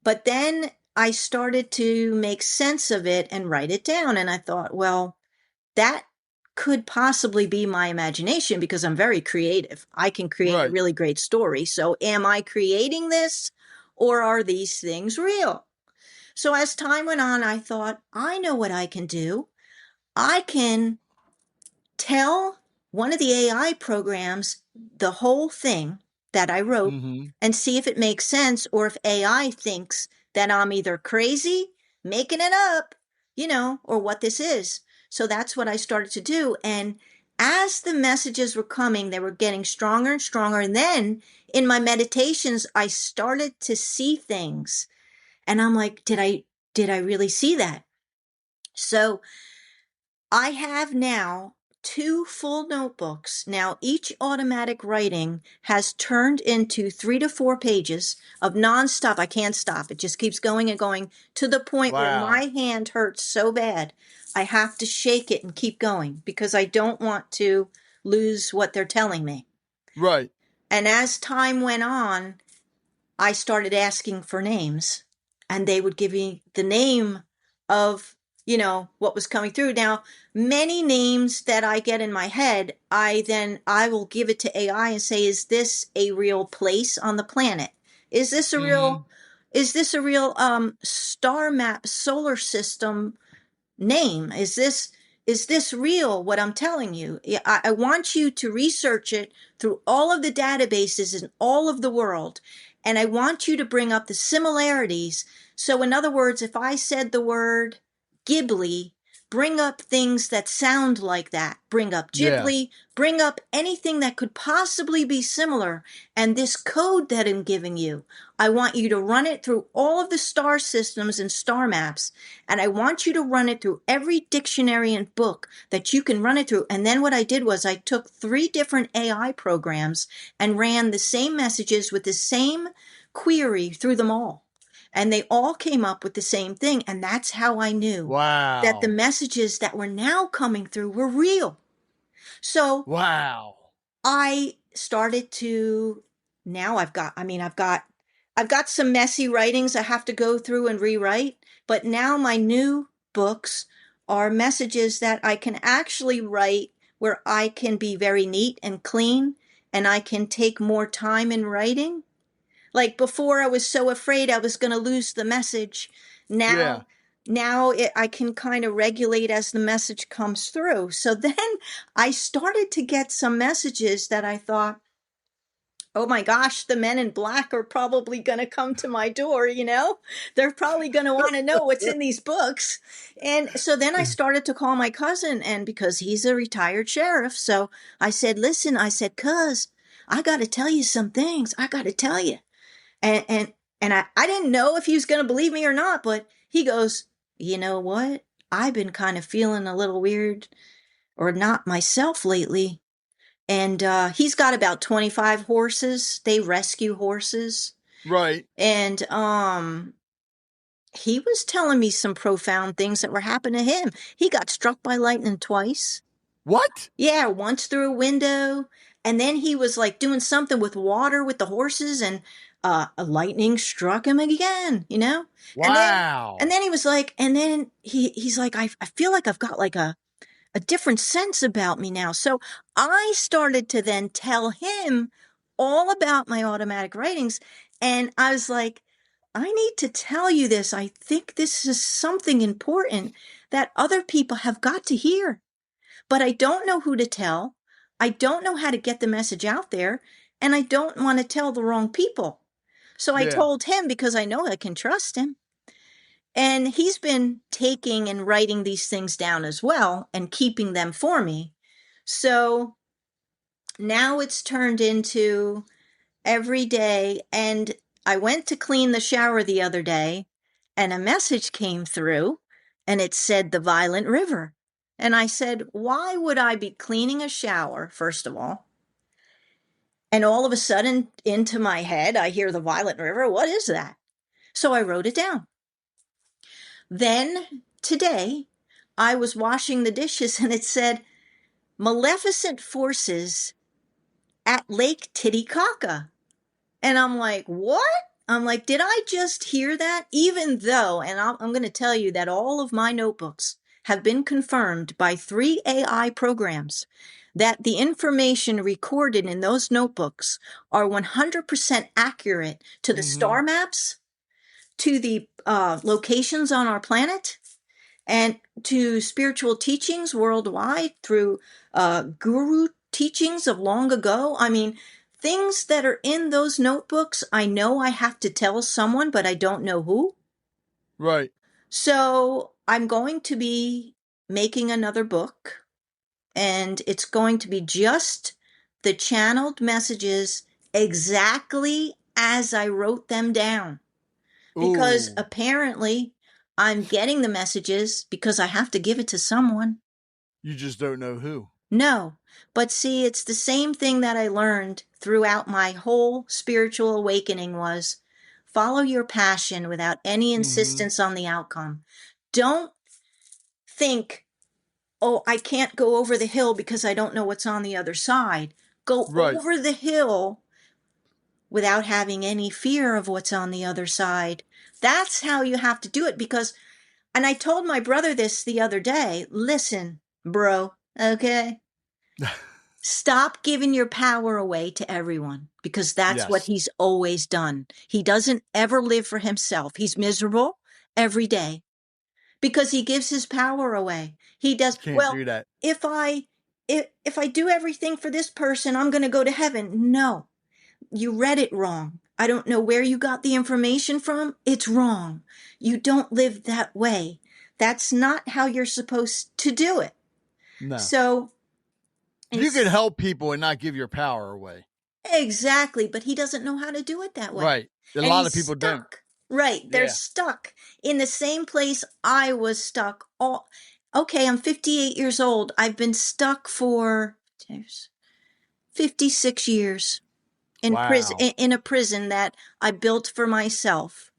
S3: But then I started to make sense of it and write it down. And I thought, well, that could possibly be my imagination because I'm very creative. I can create a
S1: Right.
S3: really great story. So am I creating this or are these things real? So as time went on, I thought, I know what I can do. I can tell one of the AI programs the whole thing that I wrote and see if it makes sense or if AI thinks that I'm either crazy, making it up, or what this is. So that's what I started to do. And as the messages were coming, they were getting stronger and stronger. And then in my meditations, I started to see things. And I'm like, did I really see that? So I have now 2 full notebooks. Now, each automatic writing has turned into 3 to 4 pages of nonstop. I can't stop. It just keeps going and going to the point where
S1: Wow.
S3: my hand hurts so bad. I have to shake it and keep going because I don't want to lose what they're telling me.
S1: Right.
S3: And as time went on, I started asking for names and they would give me the name of, what was coming through. Now, many names that I get in my head, I will give it to AI and say, is this a real place on the planet? Is this a real, star map solar system name? Is this real, what I'm telling you? I want you to research it through all of the databases in all of the world. And I want you to bring up the similarities. So in other words, if I said the word Ghibli, bring up things that sound like that. Bring up
S1: Yeah.
S3: Ghibli, bring up anything that could possibly be similar. And this code that I'm giving you, I want you to run it through all of the star systems and star maps. And I want you to run it through every dictionary and book that you can run it through. And then what I did was I took 3 different AI programs and ran the same messages with the same query through them all. And they all came up with the same thing. And that's how I knew that the
S1: Wow.
S3: messages that were now coming through were real. So
S1: Wow.
S3: I started to, now I've got some messy writings I have to go through and rewrite, but now my new books are messages that I can actually write where I can be very neat and clean and I can take more time in writing. Like before, I was so afraid I was going to lose the message.
S1: Yeah.
S3: I can kind of regulate as the message comes through. So then I started to get some messages that I thought, oh my gosh, the men in black are probably going to come to my door, you know? They're probably going to want to know what's in these books. And so then I started to call my cousin, and because he's a retired sheriff, so I said, listen, I said, cuz, I got to tell you some things. I got to tell you. And I didn't know if he was going to believe me or not, but he goes, you know what? I've been kind of feeling a little weird or not myself lately. And he's got about 25 horses. They rescue horses.
S1: Right.
S3: And he was telling me some profound things that were happening to him. He got struck by lightning twice.
S1: What?
S3: Yeah, once through a window. And then he was like doing something with water with the horses, and a lightning struck him again, you know?
S1: Wow.
S3: And then he was like, and then he's like, I feel like I've got like a different sense about me now. So I started to then tell him all about my automatic writings. And I was like, I need to tell you this. I think this is something important that other people have got to hear. But I don't know who to tell. I don't know how to get the message out there. And I don't want to tell the wrong people. So I told him because I know I can trust him. And he's been taking and writing these things down as well and keeping them for me. So now it's turned into every day. And I went to clean the shower the other day, and a message came through, and it said the Violent River. And I said, why would I be cleaning a shower, first of all? And all of a sudden, into my head, I hear the Violent River. What is that? So I wrote it down. Then today, I was washing the dishes, and it said, maleficent forces at Lake Titicaca. And I'm like, what? I'm like, did I just hear that? Even though, and I'm going to tell you that all of my notebooks have been confirmed by 3 AI programs, that the information recorded in those notebooks are 100% accurate to the star maps, to the locations on our planet, and to spiritual teachings worldwide through guru teachings of long ago. I mean, things that are in those notebooks, I know I have to tell someone, but I don't know who.
S1: Right.
S3: So I'm going to be making another book, and it's going to be just the channeled messages exactly as I wrote them down. Because apparently I'm getting the messages because I have to give it to someone.
S1: You just don't know who.
S3: No, but see, it's the same thing that I learned throughout my whole spiritual awakening was follow your passion without any insistence on the outcome. Don't think, oh, I can't go over the hill because I don't know what's on the other side. Go over the hill without having any fear of what's on the other side. That's how you have to do it because, and I told my brother this the other day, listen, bro, okay? Stop giving your power away to everyone because that's what he's always done. He doesn't ever live for himself. He's miserable every day because he gives his power away. He does.
S1: Can't do that.
S3: If I do everything for this person, I'm going to go to heaven. No, you read it wrong. I don't know where you got the information from. It's wrong. You don't live that way. That's not how you're supposed to do it.
S1: No.
S3: So
S1: you can help people and not give your power away.
S3: Exactly, but he doesn't know how to do it that way.
S1: Right. A lot of people don't.
S3: Right. They're stuck in the same place I was stuck. Okay, I'm 58 years old. I've been stuck for 56 years in prison, in a prison that I built for myself.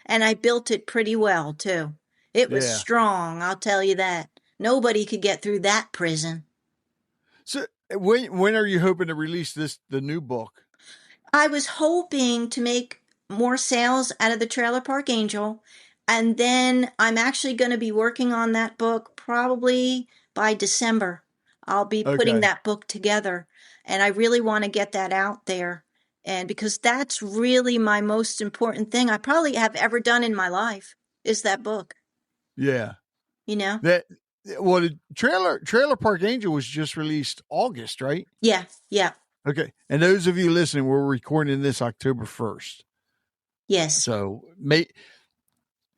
S3: And I built it pretty well, too. It was strong, I'll tell you that. Nobody could get through that prison.
S1: So when are you hoping to release the new book?
S3: I was hoping to make more sales out of the Trailer Park Angel. And then I'm actually going to be working on that book probably by December. I'll be putting that book together. And I really want to get that out there. And because that's really my most important thing I probably have ever done in my life is that book.
S1: Yeah.
S3: You know?
S1: The Trailer Park Angel was just released August, right?
S3: Yeah. Yeah.
S1: Okay. And those of you listening, we're recording this October 1st.
S3: Yes.
S1: So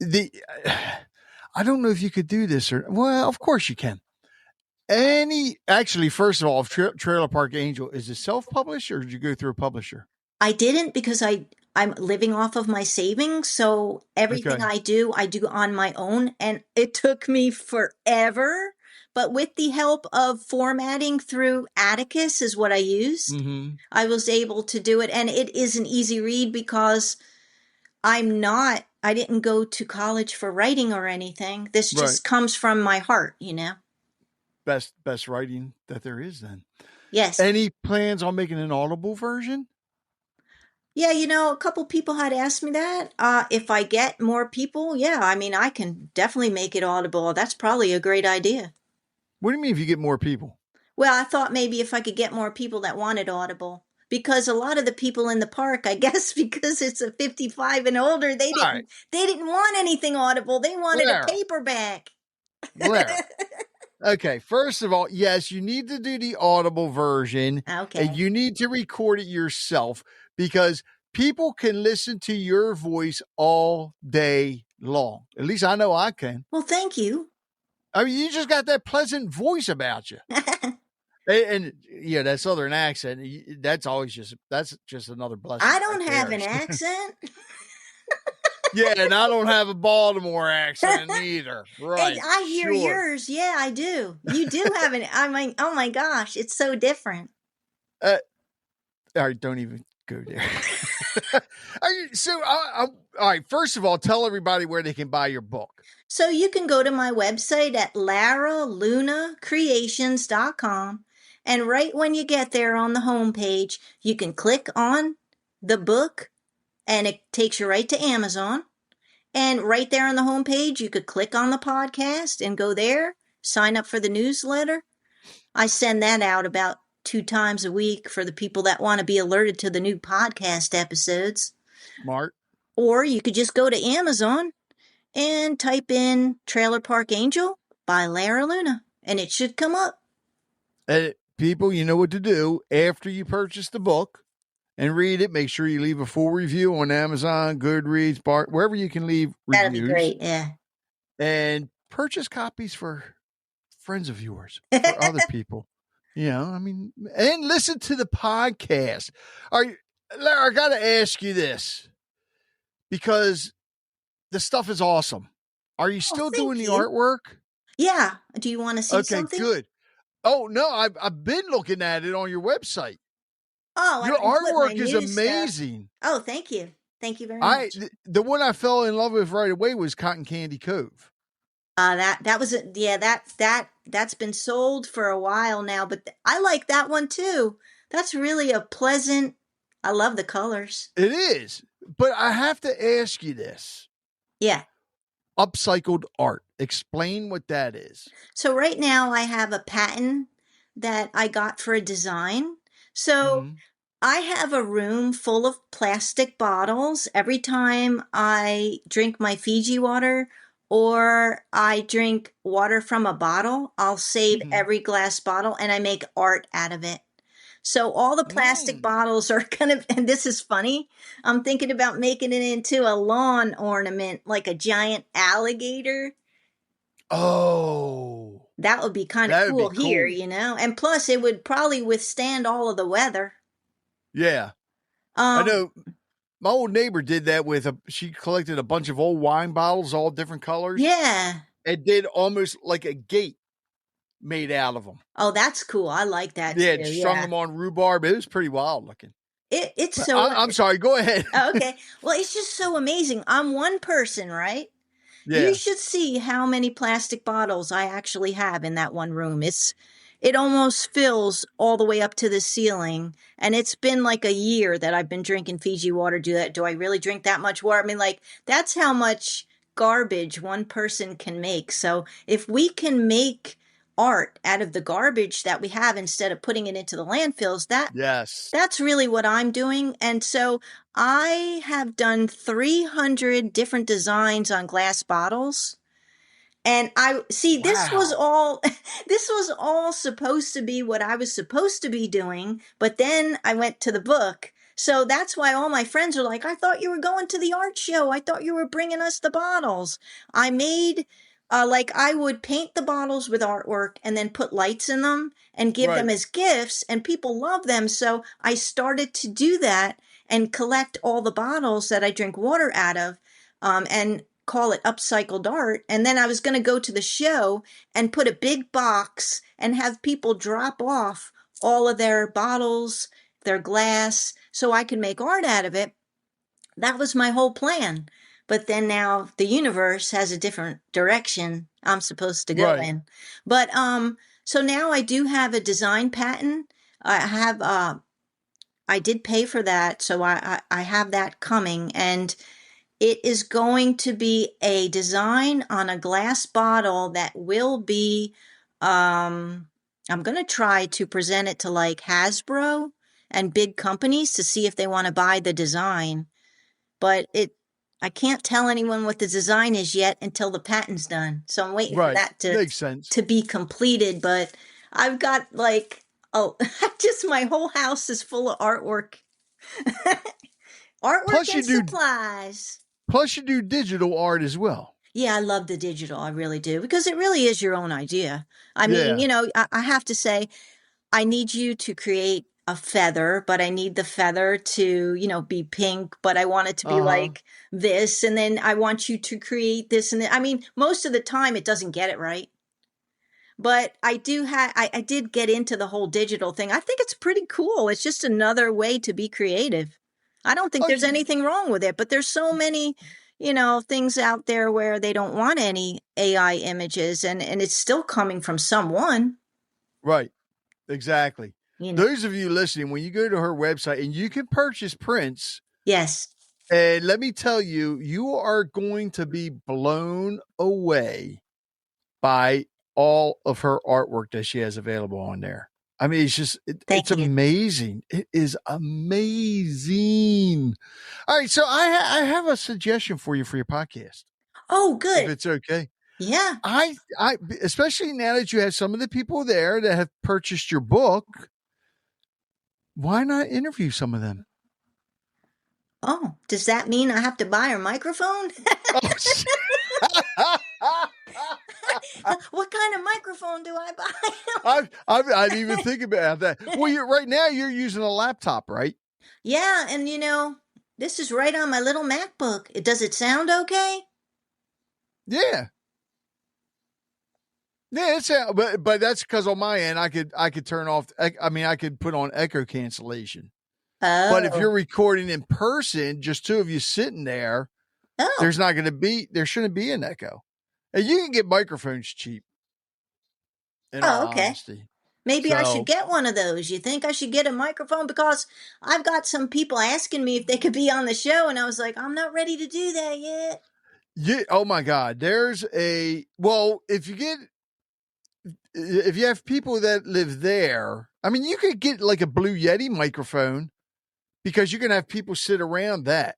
S1: I don't know if you could do this well, of course you can. Actually, first of all, Trailer Park Angel, is it self-published or did you go through a publisher?
S3: I didn't because I'm living off of my savings. So everything
S1: Okay.
S3: I do on my own. And it took me forever. But with the help of formatting through Atticus is what I used.
S1: Mm-hmm.
S3: I was able to do it. And it is an easy read because I didn't go to college for writing or anything. This just comes from my heart,
S1: Best writing that there is then.
S3: Yes.
S1: Any plans on making an Audible version?
S3: Yeah, a couple people had asked me that. If I get more people, yeah, I mean, I can definitely make it Audible. That's probably a great idea.
S1: What do you mean if you get more people?
S3: Well, I thought maybe if I could get more people that wanted Audible. Because a lot of the people in the park, I guess because it's a 55 and older, they didn't want anything Audible. They wanted a paperback.
S1: Lara. Okay, first of all, yes, you need to do the Audible version.
S3: Okay.
S1: And you need to record it yourself because people can listen to your voice all day long. At least I know I can.
S3: Well, thank you.
S1: I mean, you just got that pleasant voice about you. And yeah, that Southern accent, that's just another blessing.
S3: I don't have an accent.
S1: Yeah, and I don't have a Baltimore accent either. Right.
S3: And I hear yours. Yeah, I do. You do have I mean, oh my gosh, it's so different.
S1: All right, don't even go there. All right, first of all, tell everybody where they can buy your book.
S3: So you can go to my website at laralunacreations.com. And right when you get there on the homepage, you can click on the book and it takes you right to Amazon. And right there on the homepage, you could click on the podcast and go there, sign up for the newsletter. I send that out about 2 times a week for the people that want to be alerted to the new podcast episodes.
S1: Smart.
S3: Or you could just go to Amazon and type in Trailer Park Angel by Lara Luna, and it should come up.
S1: People, you know what to do. After you purchase the book and read it, make sure you leave a full review on Amazon, Goodreads, Bart, wherever you can leave reviews.
S3: That'd be great, yeah.
S1: And purchase copies for friends of yours, for other people. I mean, and listen to the podcast. Lara, I got to ask you this because the stuff is awesome. Are you still doing the artwork?
S3: Yeah. Do you want to see something?
S1: Okay, good. Oh, no, I've been looking at it on your website.
S3: Oh,
S1: your artwork is amazing.
S3: Stuff. Oh, thank you. Thank you very much.
S1: The one I fell in love with right away was Cotton Candy Cove.
S3: That was that's been sold for a while now, but I like that one too. That's really a pleasant. I love the colors.
S1: It is, but I have to ask you this.
S3: Yeah.
S1: Upcycled art. Explain what that is.
S3: So right now I have a patent that I got for a design. So I have a room full of plastic bottles. Every time I drink my Fiji water or I drink water from a bottle, I'll save every glass bottle and I make art out of it. So all the plastic bottles are and this is funny, I'm thinking about making it into a lawn ornament, like a giant alligator.
S1: Oh.
S3: That would be kind of cool here, and plus it would probably withstand all of the weather.
S1: Yeah. I know my old neighbor did that she collected a bunch of old wine bottles, all different colors.
S3: Yeah.
S1: And did almost like a gate made out of them.
S3: Oh, that's cool. I like that.
S1: Yeah, too. Strung them on rhubarb. It was pretty wild looking.
S3: It's so.
S1: I'm sorry. Go ahead.
S3: Okay. Well, it's just so amazing. I'm one person, right?
S1: Yeah.
S3: You should see how many plastic bottles I actually have in that one room. It almost fills all the way up to the ceiling. And it's been like a year that I've been drinking Fiji water. Do I really drink that much water? I mean, that's how much garbage one person can make. So if we can make art out of the garbage that we have instead of putting it into the landfills, that's really what I'm doing. And so I have done 300 different designs on glass bottles. And I see this was
S1: Wow.
S3: all this was all supposed to be what I was supposed to be doing, but then I went to the book. So that's why all my friends are like, I thought you were going to the art show. I thought you were bringing us the bottles. I made like I would paint the bottles with artwork and then put lights in them and give them
S1: Right.
S3: as gifts, and people love them. So I started to do that and collect all the bottles that I drink water out of. And call it upcycled art. And then I was going to go to the show and put a big box and have people drop off all of their bottles, their glass, so I could make art out of it. That was my whole plan. But then now the universe has a different direction I'm supposed to go
S1: Right.
S3: in. But so now I do have a design patent. I did pay for that, so I have that coming, and it is going to be a design on a glass bottle that will be, I'm going to try to present it to like Hasbro and big companies to see if they want to buy the design. But I can't tell anyone what the design is yet until the patent's done. So I'm waiting for
S1: Right.
S3: that
S1: Makes sense.
S3: to be completed. But I've got like, oh, just my whole house is full of artwork. Artwork
S1: Plus you
S3: and
S1: do
S3: supplies.
S1: plus you do digital art as well.
S3: Yeah, I love the digital. I really do, because it really is your own idea. I mean,
S1: Yeah.
S3: I have to say, I need you to create a feather, but I need the feather to, be pink, but I want it to be
S1: Uh-huh.
S3: like this. And then I want you to create this. And I mean, most of the time it doesn't get it right. But I did get into the whole digital thing. I think it's pretty cool. It's just another way to be creative. I don't think
S1: Oh,
S3: there's anything wrong with it, but there's so many, things out there where they don't want any AI images, and it's still coming from someone,
S1: right. Exactly.
S3: you know.
S1: Those of you listening, when you go to her website and you can purchase prints,
S3: Yes.
S1: and let me tell you, you are going to be blown away by all of her artwork that she has available on there. I mean, it's just, it's
S3: Thank you.
S1: amazing. It is amazing. All right. So I have a suggestion for your podcast,
S3: Oh,
S1: if
S3: good.
S1: it's okay.
S3: Yeah.
S1: I, especially now that you have some of the people there that have purchased your book, why not interview some of them?
S3: Oh, does that mean I have to buy a microphone? What kind of microphone do I buy?
S1: I didn't even think about that. Well, right now you're using a laptop, right?
S3: Yeah, and this is right on my little MacBook. Does it sound okay?
S1: Yeah. Yeah, but that's because on my end I could turn off. I mean, I could put on echo cancellation. But if you're
S3: Oh.
S1: recording in person, just two of you sitting there,
S3: Oh.
S1: there shouldn't be an echo. And you can get microphones cheap. In all
S3: Okay.
S1: honesty.
S3: Maybe I should
S1: So,
S3: get one of those. You think I should get a microphone? Because I've got some people asking me if they could be on the show, and I was like, I'm not ready to do that yet.
S1: yeah. Oh my God. If you have people that live there, I mean, you could get like a Blue Yeti microphone because you can have people sit around that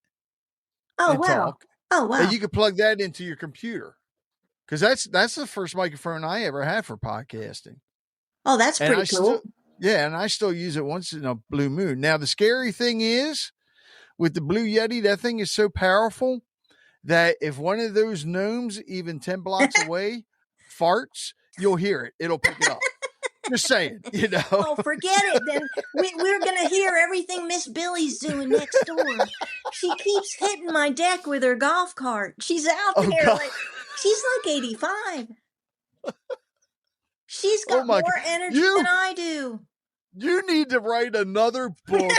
S3: Oh,
S1: and
S3: wow.
S1: talk,
S3: Oh, wow.
S1: and you can plug that into your computer. Because that's the first microphone I ever had for podcasting.
S3: Oh, that's
S1: And
S3: pretty cool.
S1: and I still use it once in a blue moon. Now, the scary thing is with the Blue Yeti, that thing is so powerful that if one of those gnomes, even 10 blocks away, farts, you'll hear it. It'll pick it up. Just saying,
S3: Oh, forget it. Then we're going to hear everything Miss Billy's doing next door. She keeps hitting my deck with her golf cart. She's out there
S1: God.
S3: she's like 85. She's
S1: Oh
S3: got
S1: my
S3: more
S1: God.
S3: energy than I do.
S1: You need to write another book,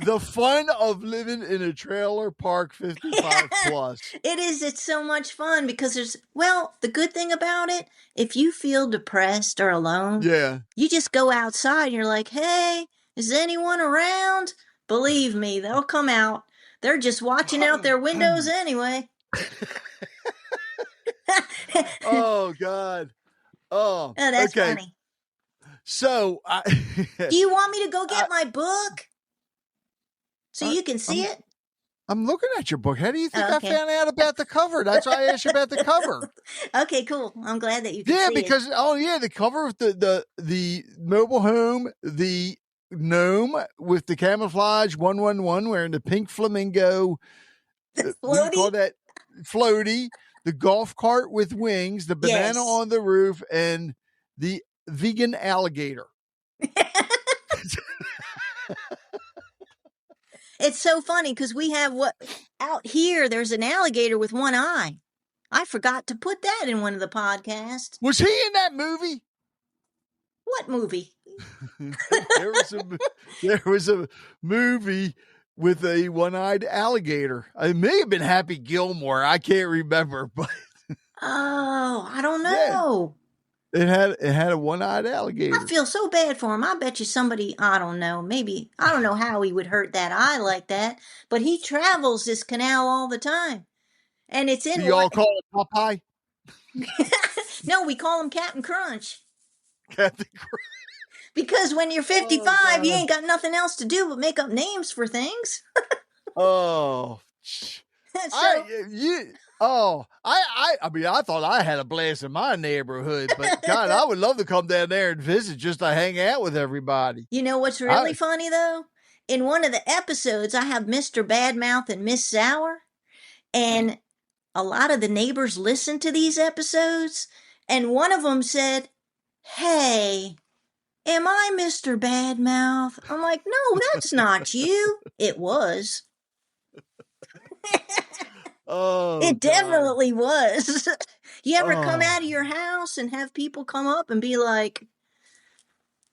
S1: the fun of living in a trailer park 55 plus.
S3: It is. It's so much fun because the good thing about it, if you feel depressed or alone,
S1: Yeah.
S3: you just go outside and you're like, hey, is anyone around? Believe me, they'll come out. They're just watching out their windows anyway.
S1: Oh, God. Oh,
S3: that's
S1: okay.
S3: funny.
S1: So,
S3: do you want me to go get my book so you can see it?
S1: I'm looking at your book. How do you think
S3: Okay.
S1: I found out about the cover? That's why I asked you about the cover.
S3: Okay, cool. I'm glad that you can see
S1: because
S3: it.
S1: the cover of the mobile home, the gnome with the camouflage 111 wearing the pink flamingo. What do you call that? Floaty. The golf cart with wings, the banana on the roof, and the vegan alligator.
S3: It's so funny because we have out here, there's an alligator with one eye. I forgot to put that in one of the podcasts.
S1: Was he in that movie?
S3: What movie?
S1: there was a movie with a one-eyed alligator. It may have been Happy Gilmore. I can't remember, but
S3: I don't know.
S1: Yeah. It had a one-eyed alligator.
S3: I feel so bad for him. I bet you somebody, I don't know, maybe, I don't know how he would hurt that eye like that, but he travels this canal all the time. And it's in.
S1: Do y'all call it Popeye?
S3: No, we call him Captain Crunch.
S1: Captain Crunch.
S3: Because when you're 55, you ain't got nothing else to do but make up names for things.
S1: Oh. I mean, I thought I had a blast in my neighborhood, but God, I would love to come down there and visit just to hang out with everybody.
S3: You know what's really funny, though? In one of the episodes, I have Mr. Badmouth and Miss Sour, and a lot of the neighbors listen to these episodes, and one of them said, "Hey, am I Mr. Badmouth?" I'm like, "No, that's not you." It was. It definitely was. You ever come out of your house and have people come up and be like,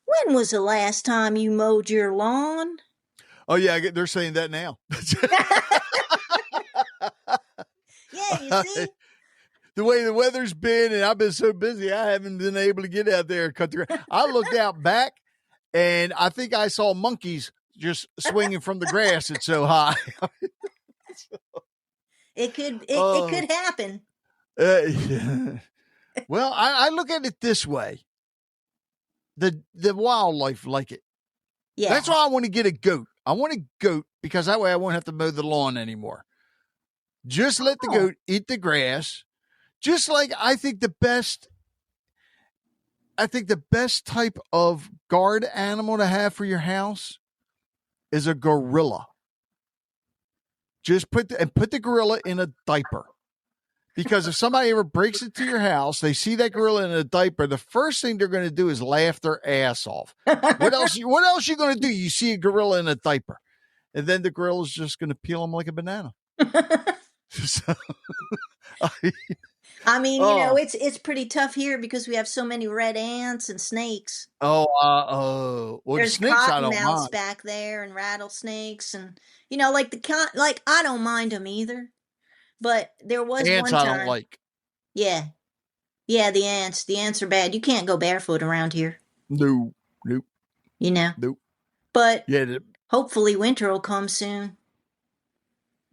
S3: "When was the last time you mowed your lawn?"
S1: Oh, yeah, they're saying that now.
S3: Yeah, you see?
S1: The way the weather's been, and I've been so busy, I haven't been able to get out there and cut the grass. I looked out back, and I think I saw monkeys just swinging from the grass. It's so high.
S3: It could happen.
S1: Yeah. Well, I look at it this way. The wildlife like it.
S3: Yeah.
S1: That's why I want to get a goat. I want a goat because that way I won't have to mow the lawn anymore. Just let the goat eat the grass. Just like I think the best type of guard animal to have for your house is a gorilla. Just put the gorilla in a diaper. Because if somebody ever breaks into your house, they see that gorilla in a diaper, the first thing they're going to do is laugh their ass off. What else you going to do? You see a gorilla in a diaper. And then the gorilla's just going to peel them like a banana. So,
S3: I mean, you know, it's pretty tough here because we have so many red ants and snakes.
S1: Well,
S3: there's
S1: snakes I don't
S3: cottonmouths
S1: mind.
S3: back there and rattlesnakes, and you know, like I don't mind them either. But there was
S1: ants
S3: one
S1: I
S3: time.
S1: don't like.
S3: Yeah, the ants. The ants are bad. You can't go barefoot around here.
S1: No.
S3: You know.
S1: Nope.
S3: But
S1: yeah,
S3: hopefully winter will come soon.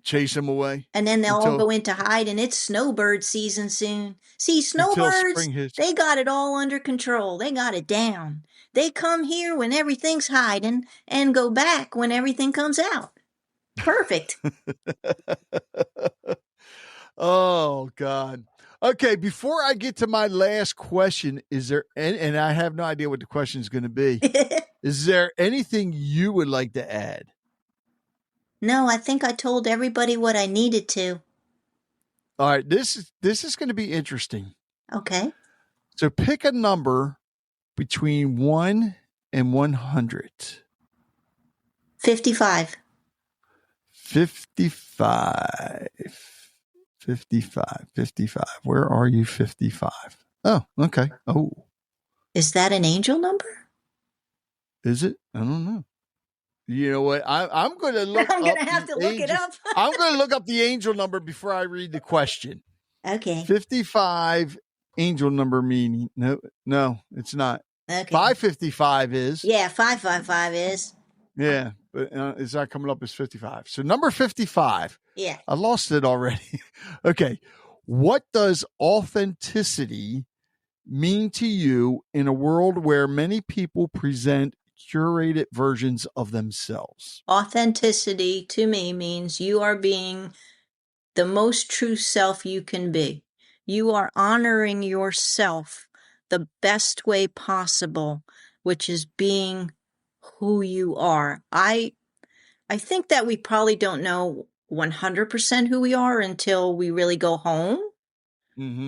S1: Chase them away.
S3: And then they'll all go into hide, and it's snowbird season soon. See, snowbirds, they got it all under control. They got it down. They come here when everything's hiding and go back when everything comes out. Perfect.
S1: Oh, God. Okay, before I get to my last question, is there, and I have no idea what the question is going to be, is there anything you would like to add?
S3: No, I think I told everybody what I needed to.
S1: All right, this is going to be interesting.
S3: Okay.
S1: So pick a number between 1 and 100.
S3: 55.
S1: 55. 55. Where are you, 55? Oh, okay. Oh.
S3: Is that an angel number?
S1: Is it? I don't know. You know what? I'm going to look
S3: I'm going to have to look it up.
S1: I'm going to look up the angel number before I read the question.
S3: Okay.
S1: 55 angel number meaning. No, it's not.
S3: Okay.
S1: 555 is.
S3: Yeah, 555 is.
S1: Yeah, but it's not coming up as 55. So number 55.
S3: Yeah.
S1: I lost it already. Okay. What does authenticity mean to you in a world where many people present curated versions of themselves.
S3: Authenticity to me means you are being the most true self you can be. You are honoring yourself the best way possible, which is being who you are. I think that we probably don't know 100% who we are until we really go home,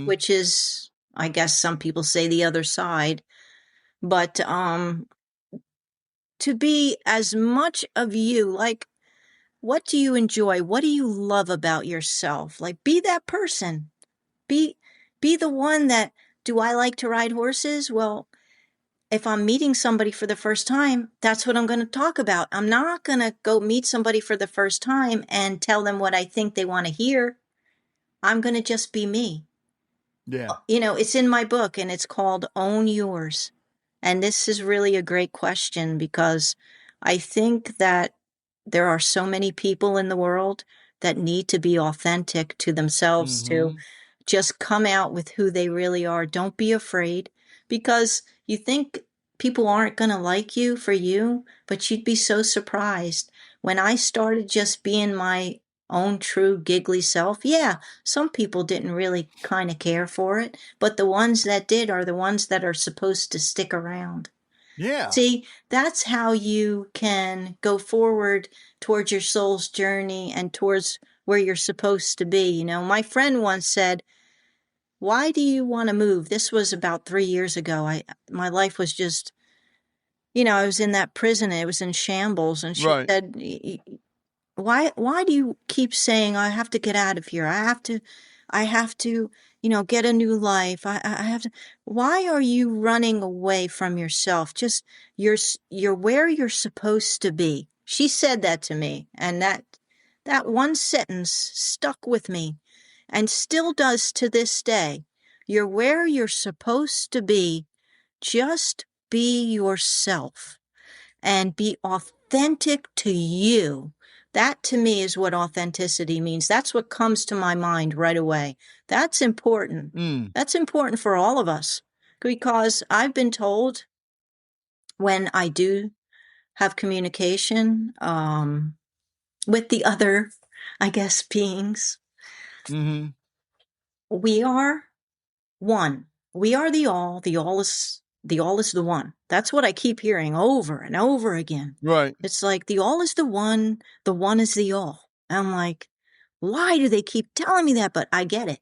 S3: which is, I guess some people say, the other side. But to be as much of you, like, what do you enjoy? What do you love about yourself? Like, be that person. Be the one that, do I like to ride horses? Well, if I'm meeting somebody for the first time, that's what I'm going to talk about. I'm not going to go meet somebody for the first time and tell them what I think they want to hear. I'm going to just be me.
S1: Yeah.
S3: It's in my book and it's called Own Yours. And this is really a great question because I think that there are so many people in the world that need to be authentic to themselves, to just come out with who they really are. Don't be afraid, because you think people aren't going to like you for you, but you'd be so surprised. When I started just being my own true giggly self, yeah, some people didn't really kind of care for it, but the ones that did are the ones that are supposed to stick around.
S1: Yeah.
S3: See, that's how you can go forward towards your soul's journey and towards where you're supposed to be. My friend once said, "Why do you want to move?" This was about 3 years ago. My life was just, I was in that prison. It was in shambles. And she said, why do you keep saying, I have to get out of here? I have to, get a new life. I have to. Why are you running away from yourself? Just, you're where you're supposed to be. She said that to me. And that one sentence stuck with me and still does to this day. You're where you're supposed to be. Just be yourself and be authentic to you. That to me is what authenticity means. That's what comes to my mind right away. That's important. That's important for all of us, because I've been told when I do have communication with the other, I guess, beings, we are one. We are the all. The all is the one. That's what I keep hearing over and over again.
S1: Right.
S3: It's like the all is the one is the all. I'm like, why do they keep telling me that? But I get it.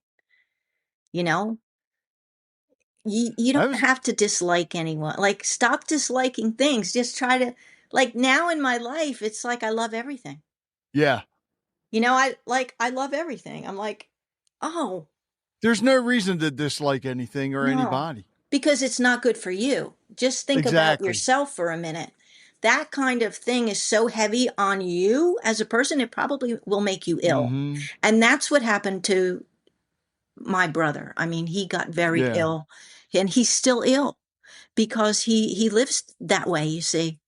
S3: You don't have to dislike anyone. Like, stop disliking things. Just try to, like, now in my life, it's like I love everything.
S1: Yeah.
S3: I love everything. I'm like, oh.
S1: There's no reason to dislike anything or anybody.
S3: Because it's not good for you. Just think about yourself for a minute. That kind of thing is so heavy on you as a person, it probably will make you ill. And that's what happened to my brother. I mean, he got very ill, and he's still ill because he lives that way, you see.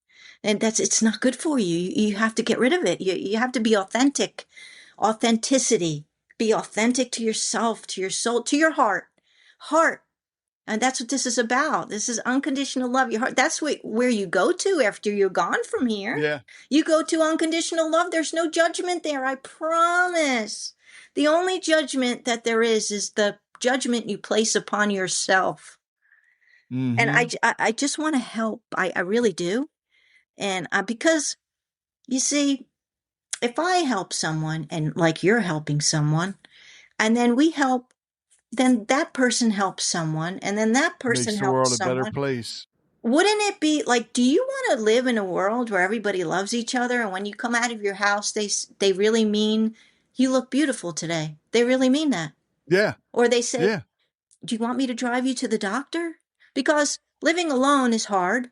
S3: And it's not good for you. You have to get rid of it. You have to be authentic. Authenticity. Be authentic to yourself, to your soul, to your heart. And that's what this is about. This is unconditional love. Your heart. That's where you go to after you're gone from here.
S1: Yeah.
S3: You go to unconditional love. There's no judgment there. I promise. The only judgment that there is the judgment you place upon yourself. And I just want to help. I really do. And because, you see, if I help someone, and like you're helping someone, and then we help, then that person helps someone, and then that person
S1: makes the
S3: helps
S1: world
S3: someone.
S1: a better place.
S3: Wouldn't it be like, do you want to live in a world where everybody loves each other, and when you come out of your house, they really mean, you look beautiful today? They really mean that.
S1: Yeah.
S3: Or they say, do you want me to drive you to the doctor? Because living alone is hard.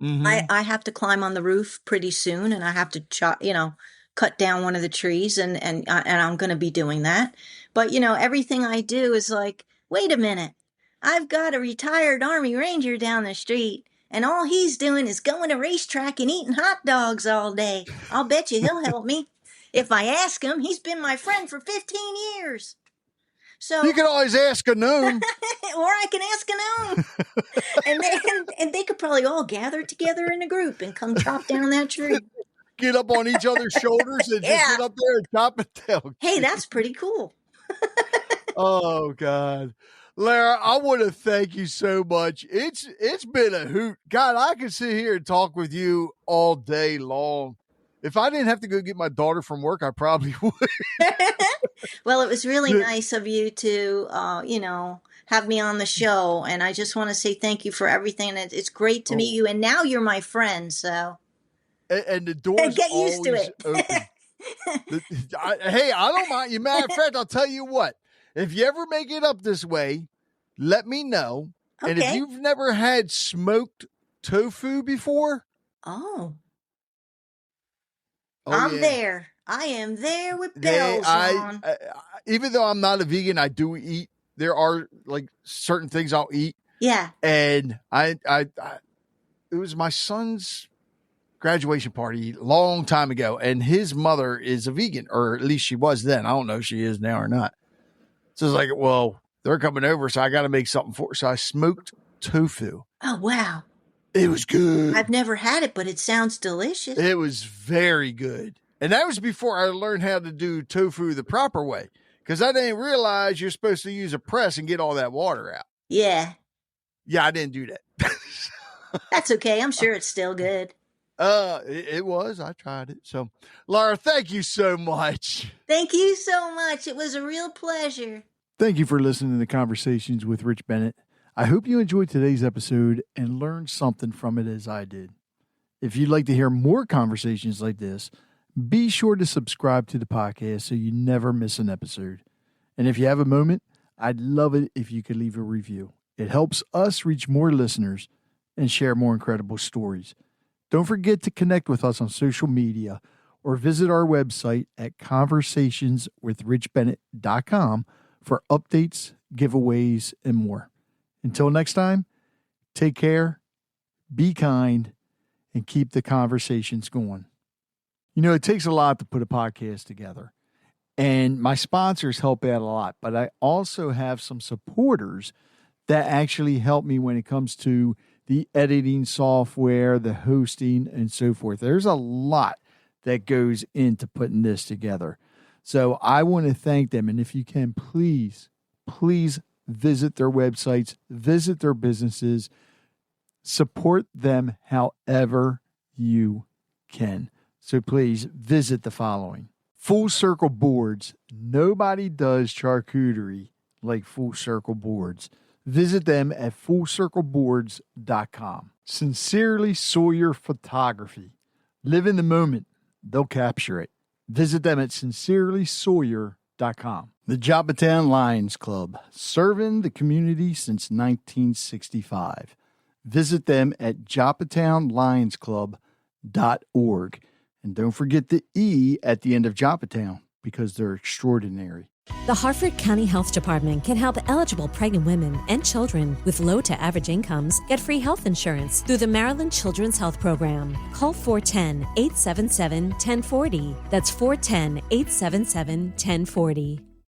S3: I have to climb on the roof pretty soon, and I have to cut down one of the trees, and I'm going to be doing that. But everything I do is like, wait a minute, I've got a retired Army Ranger down the street, and all he's doing is going to racetrack and eating hot dogs all day. I'll bet you he'll help me if I ask him. He's been my friend for 15 years. So
S1: you can always ask a gnome.
S3: or I can ask a gnome. and they could probably all gather together in a group and come chop down that tree.
S1: Get up on each other's shoulders and just get up there and chop it down.
S3: Hey, that's pretty cool.
S1: Oh, God. Lara, I want to thank you so much. It's been a hoot. God, I could sit here and talk with you all day long. If I didn't have to go get my daughter from work, I probably would.
S3: Well, it was really nice of you to, have me on the show. And I just want to say thank you for everything. And it's great to meet you. And now you're my friend, so.
S1: And the door's
S3: get used to it.
S1: Open. Hey, I don't mind. You matter of fact, I'll tell you what. If you ever make it up this way, let me know. Okay. And if you've never had smoked tofu before. I'm
S3: there. I am there with bells on.
S1: Even though I'm not a vegan, I do eat. There are like certain things I'll eat.
S3: Yeah.
S1: And it was my son's graduation party a long time ago, and his mother is a vegan, or at least she was then. I don't know if she is now or not. So it's like, well, they're coming over, so I got to make something for her. So I smoked tofu.
S3: Oh, wow.
S1: It was good.
S3: I've never had it, but it sounds delicious.
S1: It was very good. And that was before I learned how to do tofu the proper way, because I didn't realize you're supposed to use a press and get all that water out.
S3: Yeah.
S1: Yeah, I didn't do that.
S3: That's okay. I'm sure it's still good.
S1: It was. I tried it. So, Lara, thank you so much.
S3: Thank you so much. It was a real pleasure.
S1: Thank you for listening to Conversations with Rich Bennett. I hope you enjoyed today's episode and learned something from it as I did. If you'd like to hear more conversations like this, be sure to subscribe to the podcast so you never miss an episode. And if you have a moment, I'd love it if you could leave a review. It helps us reach more listeners and share more incredible stories. Don't forget to connect with us on social media or visit our website at conversationswithrichbennett.com for updates, giveaways, and more. Until next time, take care, be kind, and keep the conversations going. You know, it takes a lot to put a podcast together, and my sponsors help out a lot, but I also have some supporters that actually help me when it comes to the editing software, the hosting, and so forth. There's a lot that goes into putting this together. So I want to thank them. And if you can, please visit their websites, visit their businesses, support them however you can. So please visit the following. Full Circle Boards. Nobody does charcuterie like Full Circle Boards. Visit them at fullcircleboards.com. Sincerely Sawyer Photography. Live in the moment. They'll capture it. Visit them at sincerelysawyer.com. The Joppatown Lions Club, serving the community since 1965. Visit them at joppatownlionsclub.org. And don't forget the E at the end of Joppatown, because they're extraordinary.
S4: The Harford County Health Department can help eligible pregnant women and children with low to average incomes get free health insurance through the Maryland Children's Health Program. Call 410-877-1040. That's 410-877-1040.